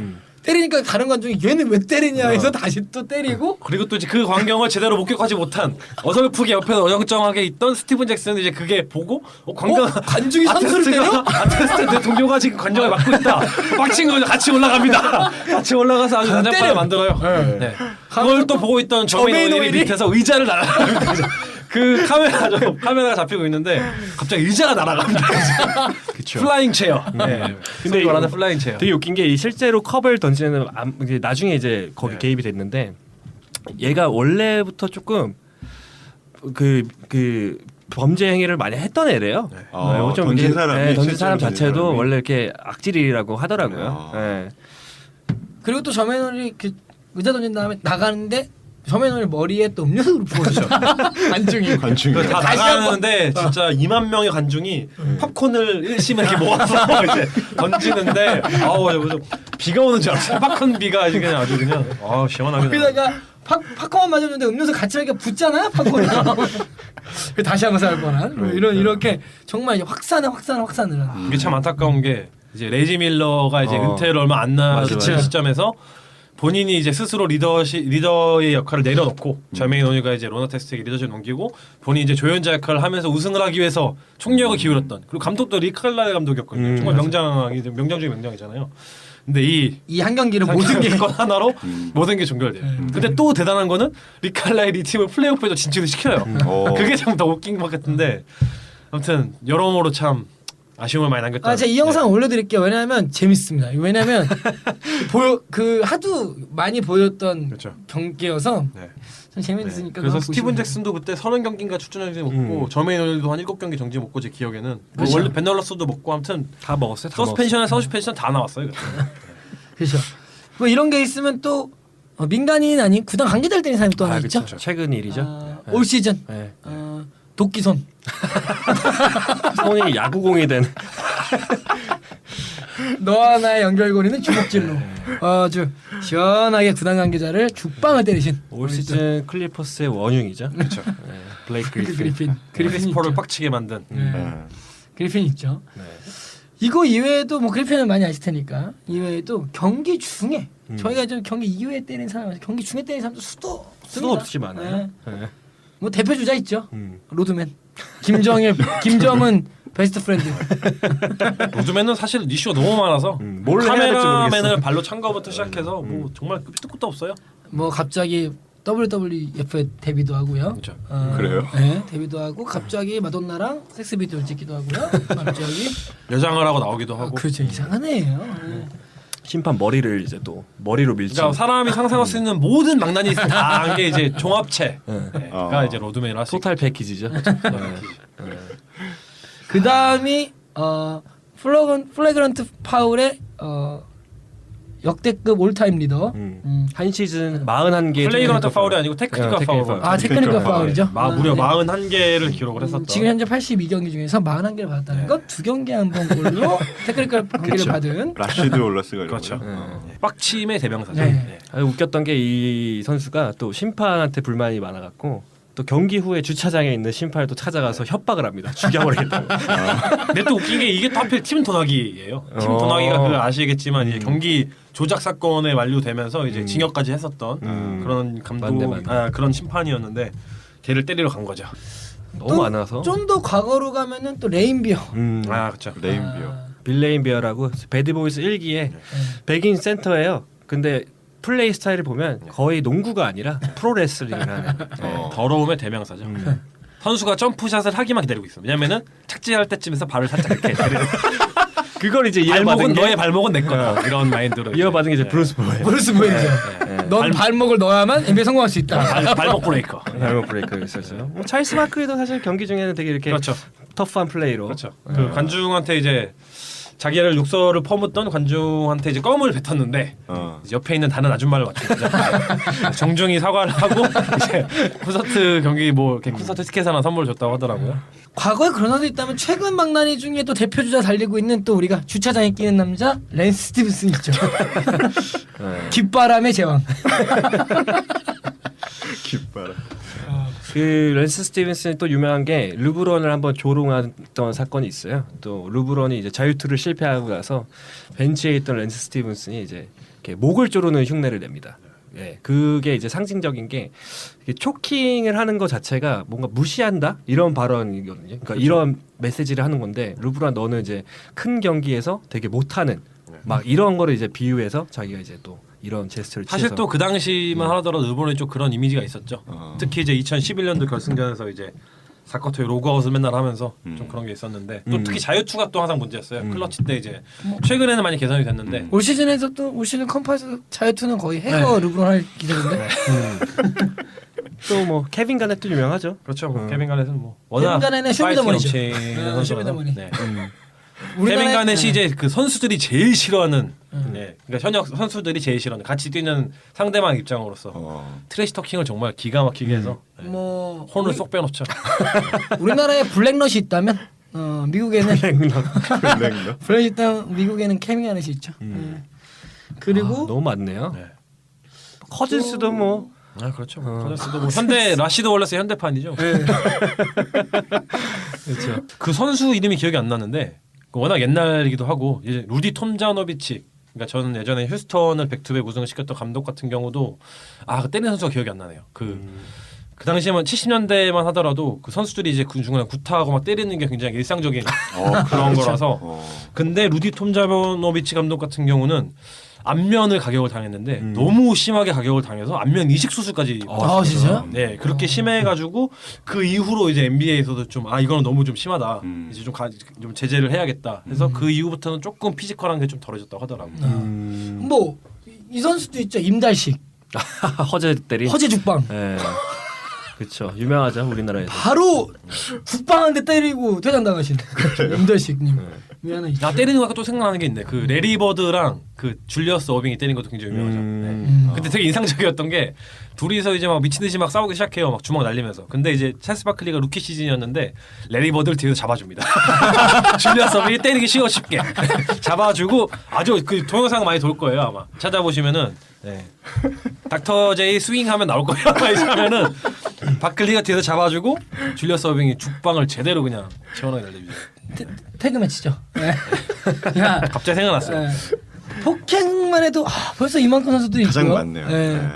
때리니까 다른 관중이 얘는 왜 때리냐 해서 다시 또 때리고 그리고 또 이제 그 광경을 제대로 목격하지 못한 어설프게 옆에서 어정쩡하게 있던 스티븐 잭슨은 이제 그게 보고 관중이 선수를 때려? 아테스트 동료가 지금 관중을 막고 있다. 빡친 거죠. 같이 올라갑니다. 같이 올라가서 아주 난장판을 때려. 만들어요. 네. 그걸 또 보고 있던 저메인 오일이 밑에서 의자를 날아갑니다. 그 카메라가 잡히고 있는데 갑자기 의자가 날아갑니다. 그쵸. 플라잉 체어. 네. 근데 근데 말하는 플라잉 체어. 되게 웃긴 게 이 실제로 컵을 던지는 이제 나중에 이제 거기 개입이 됐는데 얘가 원래부터 조금 그 범죄 행위를 많이 했던 애래요. 좀 던진 이게, 사람이 던진 사람 실제로 자체도 사람이. 원래 이렇게 악질이라고 하더라고요. 네. 그리고 또 저메논이 그 의자 던진 다음에 나가는데 저메논이 머리에 또 음료수를 부어주죠. 관중이. 다 다시 나가는데 진짜 2만 명의 관중이 팝콘을 일심에 이렇게 모아서 이제 던지는데 아우 좀 비가 오는 줄 알았어요. 팝콘 비가 아주 그냥 시원하게. 거기다가 팝콘만 맞았는데 음료수 같이 이렇게 붙잖아요, 팝콘이. 다시 한번 살 뻔한 뭐 이렇게 정말 확산을 하는. 이게 참 안타까운 게 이제 레지 밀러가 이제 은퇴를 얼마 안 남은 시점에서 본인이 이제 스스로 리더의 역할을 내려놓고 저메인 오닐가 이제 로너테스트에게 리더십을 넘기고 본인이 이제 조연자 역할을 하면서 우승을 하기 위해서 총력을 기울였던 그리고 감독도 리칼라이 감독이었거든요. 정말 명장 중에 명장이잖아요. 근데 이 한 경기를 모든 게 건 하나로 모든 게 종결돼요. 근데 또 대단한 거는 리칼라이 이 팀을 플레이오프에도 진출을 시켜요. 그게 좀 더 웃긴 것 같은데 아무튼 여러모로 참 아쉬움을 많이 남겼다. 제가 이 영상 올려드릴게요. 왜냐하면 재밌습니다. 왜냐하면 하도 많이 보였던 그렇죠. 경기여서 네. 좀 재밌으니까. 그래서 그거 스티븐 보시면 잭슨도 그때 30경기인가 출전정지 먹고 저메인 오닐도 한 7경기 정지 먹고 제 기억에는 그렇죠. 원래 베널러스도 먹고 아무튼 다 먹었어요. 서스펜션에 서스펜션 다 나왔어요. 그때. 그렇죠. 뭐 이런 게 있으면 또 민간인 아닌 구단 관계자를 때린 사람이 또 하나 있죠. 그쵸. 최근 일이죠. 올 시즌 네. 도끼손. 손이 야구공이 된. 너와 나의 연결고리는 주먹질로 아주 시원하게 구단 관계자를 죽방을 때리신 올 시즌 클리퍼스의 원흉이죠. 그렇죠. 블레이크 그리핀. 그리핀 크리스포를 있죠. 빡치게 만든. 네. 그리핀 있죠. 네. 이거 이외에도 뭐 그리핀은 많이 아실 테니까 이외에도 경기 중에 저희가 좀 경기 이후에 때리는 사람, 경기 중에 때리는 사람도 수도 없이 많아요. 네. 네. 뭐 대표 주자 있죠. 음. 로드맨, 김정은 베스트 프렌드. 요즘에는 사실 이슈가 너무 많아서 뭘 해야 될지 카메라맨을 모르겠어. 발로 찬 거부터 시작해서 뭐 정말 끝도 끝도 없어요. 뭐 갑자기 WWF에 데뷔도 하고요. 그렇죠. 그래요? 네, 데뷔도 하고 갑자기 마돈나랑 섹스 비디오를 찍기도 하고요. 갑자기 여장을 하고 나오기도 하고. 그렇죠. 이상한 애예요. 네. 심판 머리를 이제 또 머리로 밀지. 그러니까 사람이 상상할 수 있는 모든 망나니 다 한 게 이제 종합체가 아. 이제 로드맨을 할수 토탈 패키지죠. 네. 그 다음이 플래그런트 파울의 역대급 올타임 리더. 한 시즌 41개. 플레이그런트 파울이 아니고 테크니컬 파울. 아 테크니컬 파울이죠. 무려 41개를 기록을 했었던. 지금 현재 82경기 중에서 41개를 받았다는 건 2경기에 한 번 골로 테크니컬 관계를 받은. 라시드 올라스가 이런 그렇죠. 거죠? 빡침의 대명사죠. 네. 네. 아주 웃겼던 게 이 선수가 또 심판한테 불만이 많아갖고 또 경기 후에 주차장에 있는 심판을 또 찾아가서 협박을 합니다. 죽여버리겠다고. 근데 또 웃긴 게 이게 또 하필 팀 도나기예요. 팀 도나기가 그 아시겠지만 이제 경기 조작 사건에 만류되면서 이제 징역까지 했었던 그런 감독, 맞네. 그런 심판이었는데 걔를 때리러 간 거죠. 너무 많아서. 좀 더 과거로 가면은 또 레인비어. 아 그렇죠. 레인비어. 빌레인 비어라고 배드보이스 1기에 백인 센터예요. 근데 플레이 스타일을 보면 거의 농구가 아니라 프로레슬링을 하는. 더러움의 대명사죠. 선수가 점프샷을 하기만 기다리고 있어. 왜냐면은 착지할 때쯤에서 발을 살짝 이렇게 때리는. 그걸 이제 발목은 이어받은 게 너의 발목은 내 거다. 이런 마인드로 이어받은 게 이제 브루스 보예요. 브루스 보이죠. 넌 발목을 넣어야만 NBA 성공할 수 있다. 발목 브레이커. 발목 브레이크가 있었어요. 뭐 찰스 바클리도 사실 경기 중에는 되게 이렇게 그렇죠. 터프한 플레이로. 그렇죠. 그 관중한테 이제 자기를 욕설을 퍼붓던 관중한테 이제 껌을 뱉었는데 이제 옆에 있는 다른 아줌마를 맞춘 거죠. 정중히 사과를 하고 이제 콘서트 경기 뭐 이렇게 콘서트 티켓 하나 선물 줬다고 하더라고요. 과거에 그런 선수 있다면 최근 망나니 중에 또 대표 주자 달리고 있는 또 우리가 주차장에 끼는 남자 랜스 스티븐슨 있죠. 깃바람의 제왕. 깃발. 그 랜스 스티븐슨이 또 유명한 게 르브론을 한번 조롱했던 사건이 있어요. 또 르브론이 이제 자유투를 실패하고 나서 벤치에 있던 랜스 스티븐슨이 이제 이렇게 목을 조르는 흉내를 냅니다. 예, 그게 이제 상징적인 게 이게 초킹을 하는 것 자체가 뭔가 무시한다 이런 발언이거든요. 그러니까 그렇죠. 이런 메시지를 하는 건데 르브론 너는 이제 큰 경기에서 되게 못하는 막 이런 거를 이제 비유해서 자기가 이제 또 이런 제스처를 사실 취해서 또 그 당시만 하더라도 일본에 좀 그런 이미지가 있었죠. 특히 이제 2011년도 결승전에서 이제 사커토의 로그아웃을 맨날 하면서 좀 그런 게 있었는데 또 특히 자유투가 또 항상 문제였어요. 클러치 때 이제 최근에는 많이 개선이 됐는데 올 시즌에서 또 올 시즌 컴파스 자유투는 거의 해거 르브론 할 기세인데. 또 뭐 케빈 가넷도 유명하죠. 그렇죠. 뭐 케빈 가넷은 뭐 케빈 워낙 가넷은 파이팅 쇼미더머니죠. 넘치는 선수라서. 쇼미더머니. 네. 케빈 가넷이 이제 그 선수들이 제일 싫어하는, 그러니까 현역 선수들이 제일 싫어하는 같이 뛰는 상대방 입장으로서 트래시 터킹을 정말 기가 막히게 해서 뭐 혼을 쏙 빼놓죠. 우리나라에 블랙넛이 있다면 미국에는 블랙넛. 블랙이 있다면 미국에는 케빈 가넷이 있죠. 그리고 너무 많네요. 네. 커즌스도 뭐 아 그렇죠. 커즌스도 뭐 현대 라시드 월레스 현대판이죠. 그렇죠. 그 선수 이름이 기억이 안 나는데 워낙 옛날이기도 하고 이제 루디 톰자노비치. 그러니까 저는 예전에 휴스턴을 백투백 우승을 시켰던 감독 같은 경우도 그 때리는 선수가 기억이 안 나네요. 그 당시에만 70년대만 하더라도 그 선수들이 이제 그 중간에 구타하고 막 때리는 게 굉장히 일상적인 그런 거라서. 근데 루디 톰자노비치 감독 같은 경우는 안면을 가격을 당했는데 너무 심하게 가격을 당해서 안면 이식 수술까지. 진짜요? 네, 그렇게 심해가지고 그 이후로 이제 NBA에서도 좀 이거는 너무 좀 심하다. 이제 좀 제재를 해야겠다. 그래서 그 이후부터는 조금 피지컬한 게 좀 덜해졌다고 하더라고요. 뭐 이 선수도 있죠. 임달식, 허재 때린. 허재 죽방. 예. 그렇죠. 유명하죠 우리나라에서. 바로 국방한테 때리고 퇴장당하신 임달식님. 미안해. 나 때리는 거 또 생각나는 게 있네. 그 레리 버드랑 그 줄리어스 어빙이 때린 것도 굉장히 유명하죠. 네. 근데 되게 인상적이었던 게 둘이서 이제 막 미친 듯이 막 싸우기 시작해요. 막 주먹 날리면서. 근데 이제 찰스 바클리가 루키 시즌이었는데 레리 버드를 뒤에서 잡아줍니다. 줄리어스 어빙이 때리기 쉽게 잡아주고 아주 그 동영상 많이 돌 거예요 아마. 찾아보시면은 네. 닥터 제이 스윙하면 나올 거예요. 아마 이제 하면은 바클리가 뒤에서 잡아주고 줄리어스 어빙이 죽방을 제대로 그냥 시원하게 날려주죠. 태그 매치죠. 네. 야, 갑자기 생각났어요. 네. 폭행만 해도 벌써 이만큼 선수도 있고요. 가장 많네요. 네. 네.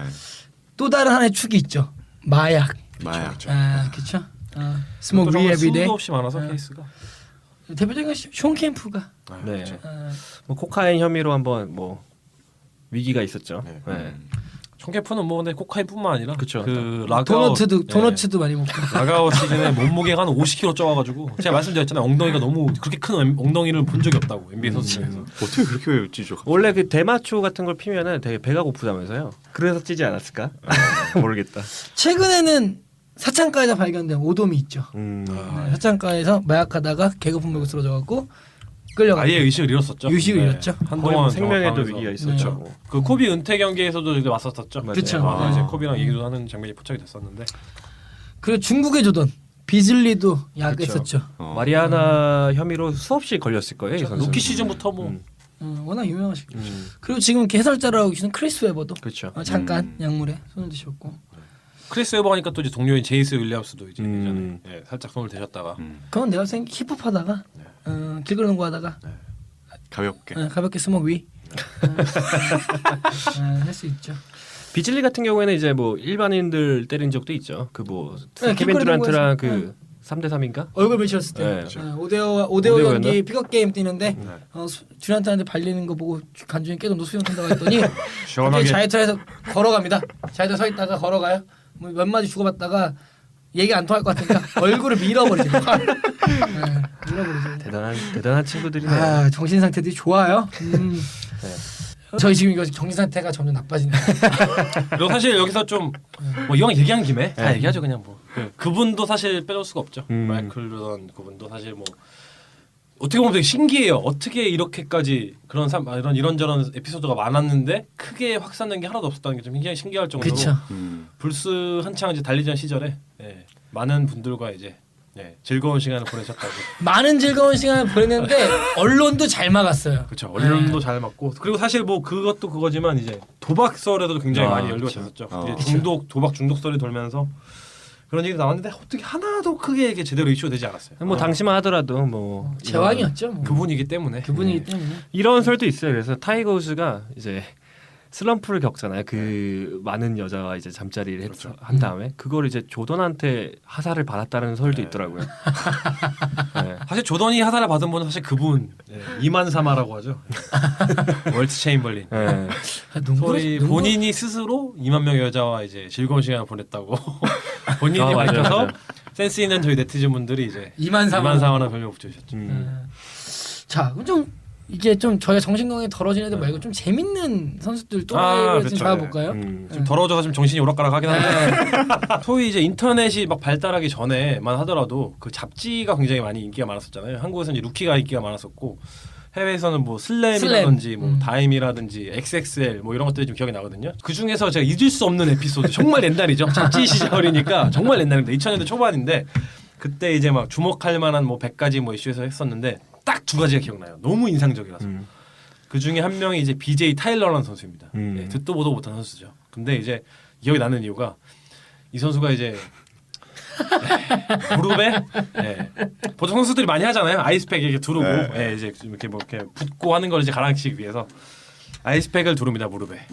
또 다른 하나의 축이 있죠. 마약. 마약. 그렇죠. 스모크 위 에브리데이. 수도 없이 많아서 케이스가. 대표적인 건 쇼 캠프가. 네. 그렇죠. 뭐 코카인 혐의로 한번 뭐 위기가 있었죠. 네. 네. 청계프는 뭐 근데 코카인뿐만 아니라 그쵸. 그 라가웃 도너츠도 많이 먹고. 라가웃 시즌에 몸무게가 한 50kg 쪄가지고 제가 말씀드렸잖아요. 엉덩이가 너무 그렇게 큰 엉덩이를 본 적이 없다고 NBA 선수 중에서. 어떻게 그렇게 찌죠? 원래 그 대마초 같은 걸 피면은 되게 배가 고프다면서요. 그래서 찌지 않았을까? 모르겠다. 최근에는 사창가에서 발견된 오돔이 있죠. 음. 네, 사창가에서 마약하다가 개거품 먹고 쓰러져갖고 끌려가. 아예 의식을 잃었었죠. 의식을 잃었죠. 거의 한동안 뭐 생명에도 병원에서. 위기가 있었죠. 네. 그 코비 은퇴 경기에서도 이제 왔었었죠. 맞아요. 그쵸. 아, 네. 이제 코비랑 얘기도 하는 장면이 포착이 됐었는데. 그리고 중국의 조던 비즐리도 약했었죠. 마리아나 혐의로 수없이 걸렸을 거예요. 이 선수. 루키 시즌부터 뭐 워낙 유명하시고. 그리고 지금 개설자라고 계시는 크리스 웨버도 그렇죠. 잠깐 약물에 손을 드셨고. 크리스 웨버 하니까 또 이제 동료인 제이스 윌리엄스도 이제 음. 예전에 살짝 손을 대셨다가 그건 내가 생각 힙합하다가 길거리 농구하다가 가볍게. 가볍게 스모크 위. 할 수 있죠. 비즐리 같은 경우에는 이제 뭐 일반인들 때린 적도 있죠. 그 뭐 네, 케빈 길거리 듀란트랑 농구에서. 그 3대 3인가? 얼굴 밀쳤을 때 네. 5대5 5대5 경기 였나? 픽업 게임 뛰는데 듀란트한테 발리는 거 보고 간중히 깨도 너 수영 탄다고 했더니 갑자기 시원하게 자이트에서 걸어갑니다. 자이트 서 있다가 걸어가요. 뭐 몇 마디 주고받다가 얘기 안 통할 것 같으니까 얼굴을 밀어버리죠. 밀어버리죠. 대단한 친구들이네요. 정신 상태들이 좋아요. 저희 지금 이거 정신 상태가 점점 나빠진다. 그리고 사실 여기서 좀 뭐 이왕 얘기한 김에 다 얘기하죠 그냥 뭐 그분도 사실 빼놓을 수가 없죠. 마이클 조던 그분도 사실 뭐 어떻게 보면 되게 신기해요. 어떻게 이렇게까지 그런 이런 이런저런 에피소드가 많았는데 크게 확산된 게 하나도 없었다는 게 좀 굉장히 신기할 정도로. 그렇죠. 불스 한창 이제 달리던 시절에 많은 분들과 이제 즐거운 시간을 보내셨다고. 많은 즐거운 시간을 보냈는데 언론도 잘 막았어요. 그렇죠. 언론도 잘 맞고 그리고 사실 뭐 그것도 그거지만 이제 도박설에도 굉장히 많이 연루가 됐었죠. 이제 도박 중독설이 돌면서 그런 얘기 나왔는데 어떻게 하나도 크게 이게 제대로 이슈되지 않았어요. 뭐 당시만 하더라도 뭐 제왕이었죠. 뭐. 그분이기 때문에. 그분이기 때문에. 이런 설도 있어요. 그래서 타이거 우즈가 이제 슬럼프를 겪잖아요. 그 많은 여자와 이제 잠자리를 한 다음에 그걸 이제 조던한테 하사를 받았다는 설도 있더라고요. 네. 사실 조던이 하사를 받은 분은 사실 그분 이만사마라고 하죠. 월트 체인벌린. 네. 소위 본인이 스스로 2만 명의 여자와 이제 즐거운 시간을 보냈다고 본인이 맞아요, 밝혀서 맞아요. 센스 있는 저희 네티즌 분들이 이제 이만사마. 이만사마라는 별명 붙여주셨죠. 자, 그럼 좀 이게 좀 저희가 정신건강이 더러진 애들 말고 좀 재밌는 선수들 또래를 좀 그쵸. 잡아볼까요? 좀 더러워져서 좀 정신이 오락가락하긴 한데 소위 이제 인터넷이 막 발달하기 전에만 하더라도 그 잡지가 굉장히 많이 인기가 많았었잖아요. 한국에서는 이제 루키가 인기가 많았었고 해외에서는 뭐 슬램이라든지 뭐 다임이라든지 XXL 뭐 이런 것들이 좀 기억이 나거든요. 그 중에서 제가 잊을 수 없는 에피소드 정말 옛날이죠. 잡지 시절이니까 정말 옛날인데 2000년대 초반인데 그때 이제 막 주목할 만한 뭐 100가지 뭐 이슈에서 했었는데 딱 두 가지가 기억나요. 너무 인상적이라서. 그 중에 한 명이 이제 BJ 타일러라는 선수입니다. 듣도 보도 못한 선수죠. 근데 이제 기억이 나는 이유가 이 선수가 이제 무릎에 보통 선수들이 많이 하잖아요. 아이스팩 이렇게 두르고 이제 이렇게 뭐 이렇게 붓고 하는 걸 이제 가라앉히기 위해서 아이스팩을 두릅니다 무릎에.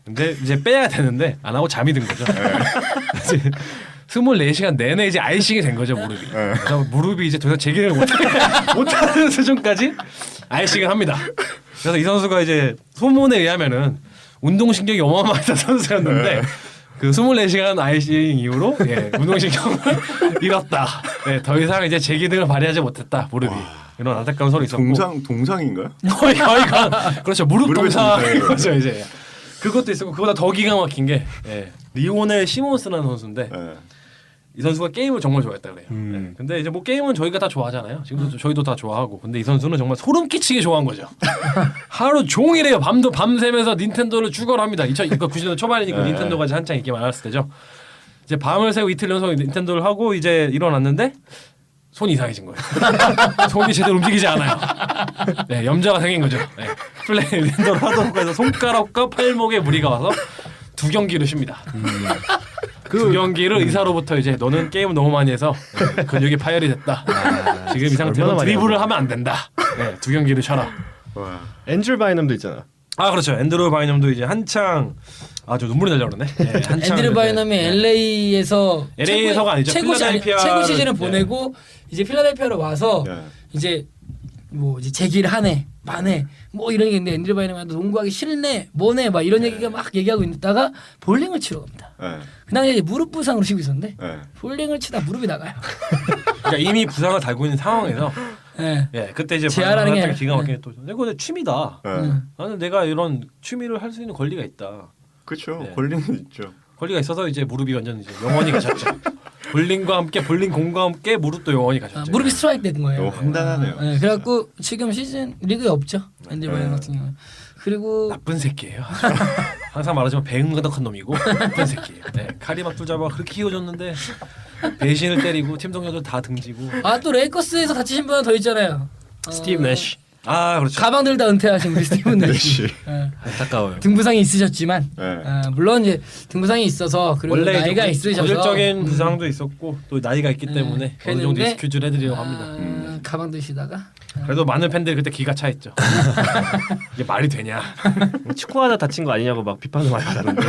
근데 이제 빼야 되는데 안 하고 잠이 든 거죠. 24시간 내내 이제 아이싱이 된 거죠 무릎이. 그래서 무릎이 이제 더 이상 재기를 못하는 수준까지 아이싱을 합니다. 그래서 이 선수가 이제 소문에 의하면은 운동신경이 어마어마했던 선수였는데 그 24시간 아이싱 이후로 운동신경을 잃었다. 더 이상 이제 재기능을 발휘하지 못했다 무릎이. 이런 안타까운 소리 있었고. 동상인가요? 거의 그렇죠. 무릎 동상인 동상이에요. 거죠 이제. 그것도 있었고 그보다 더 기가 막힌 게 리오넬 시몬스라는 선수인데 이 선수가 게임을 정말 좋아했다 그래요. 네. 근데 이제 뭐 게임은 저희가 다 좋아하잖아요. 지금도 저희도 다 좋아하고. 근데 이 선수는 정말 소름 끼치게 좋아한 거죠. 하루 종일해요. 밤새면서 닌텐도를 죽어라 합니다. 2090년대 초반이니까 닌텐도가 이제 한창 인기 많았을 때죠. 이제 밤을 새고 이틀 연속 닌텐도를 하고 이제 일어났는데 손이 이상해진 거예요. 손이 제대로 움직이지 않아요. 네, 염자가 생긴 거죠. 네. 플레이 닌텐도를 하다 해서 손가락과 팔목에 무리가 와서 2경기를 쉽니다. 그 2경기를 의사로부터 이제 너는 게임을 너무 많이 해서 근육이 파열이 됐다. 지금 이 상태로 드리블을 하면 안 된다. 네, 2경기를 쉬어라. 앤줄 바이넘도 있잖아. 아 그렇죠. 앤드루 바이넘도 이제 한창 저 눈물이 나려고 그러네. 네, 앤드류 바이넘이 LA에서 LA에서가 아니죠. 최고 필라델피아를- 시즌을 보내고 이제 필라델피아로 와서 네. 이제 뭐 이제 제기를 하네 반해 뭐 이런 게 있는데 앤드류 바이넘이 농구하기 싫네 뭐네 막 이런 얘기가 막 얘기하고 있다가 볼링을 치러 갑니다. 네. 그날 이제 무릎 부상으로 쉬고 있었는데 네. 볼링을 치다 무릎이 나가요. 그러니까 이미 부상을 달고 있는 상황에서 네. 예 그때 이제 제한하는 게 발언을 기가 막히게 또 이거 내 취미다. 네. 나는 내가 이런 취미를 할 수 있는 권리가 있다. 그렇죠. 네. 권리는 있죠. 권리가 있어서 이제 무릎이 완전 이제 영원히 가셨죠. 볼링과 함께 볼링 공과 함께 무릎도 영원히 가셨죠. 무릎이 스트라이크 된 거예요. 너무 황당하네요. 네, 그래갖고 지금 시즌 리그에 없죠. 앤드류 바이넘 같은 경우는. 그리고 나쁜 새끼예요. 항상 말하지만 배은가덕한 놈이고 나쁜 새끼예요. 네, 카리막도 잡아 그렇게 키워줬는데 배신을 때리고 팀 동료들 다 등지고. 또 레이커스에서 다치신 분 더 있잖아요. 스티브 내쉬. 아 그렇죠. 가방들 다 은퇴하신 우리 스티븐 내시. 내시. 안타까워요. 등부상이 있으셨지만 네. 물론 이제 등부상이 있어서 그리고 원래 나이가 있으셔서 고질적인 부상도 있었고 또 나이가 있기 때문에 어느 정도 그랬는데, 익스큐즈를 해드리려고 합니다. 가방 드시다가 그래도 많은 팬들이 그때 기가 차 있죠. 이게 말이 되냐? 축구하다 다친 거 아니냐고 막 비판을 많이 하는데.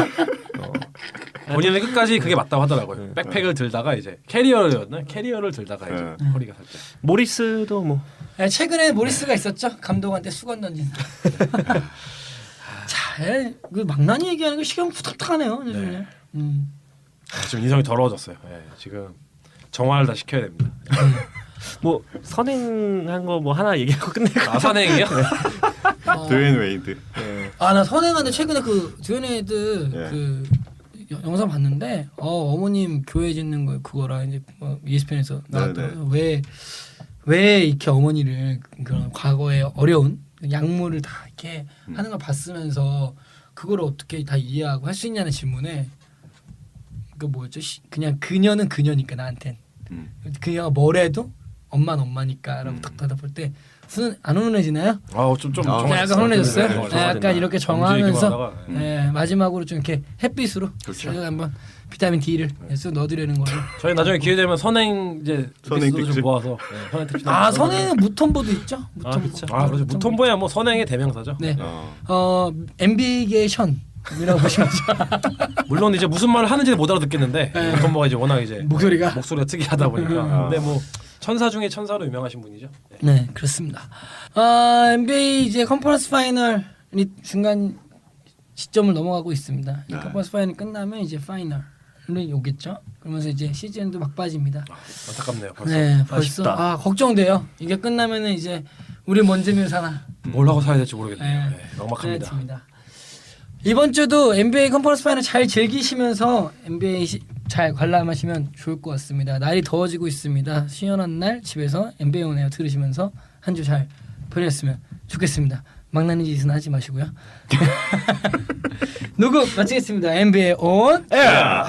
본인은 끝까지 그게 맞다고 하더라고요. 백팩을 들다가 이제 캐리어를 들다가 이제 허리가 살짝. 모리스도 뭐 최근에 모리스가 있었죠. 감독한테 수건 던진. 자, 그 망나니 얘기하는 거 시간 후딱하네요. 네. 음. 지금 인성이 더러워졌어요. 지금 정화를 다 시켜야 됩니다. 뭐 선행한 거 뭐 하나 얘기하고 끝낼까? 선행이요? 드웨인 웨이드. 나 선행하는데 최근에 그 드웨네드 예. 그 영상 봤는데 어머님 교회 짓는 거 그거랑 이제 ESPN에서 나왔더라고요. 왜 이렇게 어머니를 그런 과거에 어려운 약물을 다 이렇게 하는 걸 봤으면서 그걸 어떻게 다 이해하고 할 수 있냐는 질문에 그 뭐였죠? 그냥 그녀는 그녀니까 나한텐 그녀가 뭐래도 엄마는 엄마니까라고 딱 대답할 때 안 훈훈해지나요? 좀 약간 훈훈해졌어요. 네, 네, 약간 이렇게 정화하면서 하다가, 네, 마지막으로 좀 이렇게 햇빛으로 그렇죠. 저희가 한번 비타민 D를 쓱 넣어드리는 걸로. 저희 나중에 기회 되면 선행 이제 선행 에피소드 좀 특집. 모아서 선행 특집. 선행은 무톤보도 있죠. 무톤보. 그렇죠. 그렇죠. 무톤보야 뭐 선행의 대명사죠. 네. 어. MB계의 션이라고 보시면 물론 이제 무슨 말을 하는지 못 알아듣겠는데 무톤보가 이제 워낙 이제 목소리가. 목소리가 특이하다 보니까. 근데 뭐 천사 중에 천사로 유명하신 분이죠. 네, 그렇습니다. NBA 이제 컨퍼런스 파이널이 중간 시점을 넘어가고 있습니다. 이 네. 컨퍼런스 파이널이 끝나면 이제 파이널이 오겠죠. 그러면서 이제 시즌도 막빠집니다. 안타깝네요. 벌써. 네, 벌써 아쉽다. 걱정돼요. 이게 끝나면은 이제 우리 뭔 재미로 사나. 뭘 하고 살아야 될지 모르겠네요. 네. 네, 막막합니다. 그렇습니다. 이번 주도 NBA 컨퍼런스 파이널 잘 즐기시면서 NBA 잘 관람하시면 좋을 것 같습니다. 날이 더워지고 있습니다. 시원한 날 집에서 NBA 온 에어 들으시면서 한 주 잘 보냈으면 좋겠습니다. 망나니 짓은 하지 마시고요. 녹음 마치겠습니다. NBA 온 에어.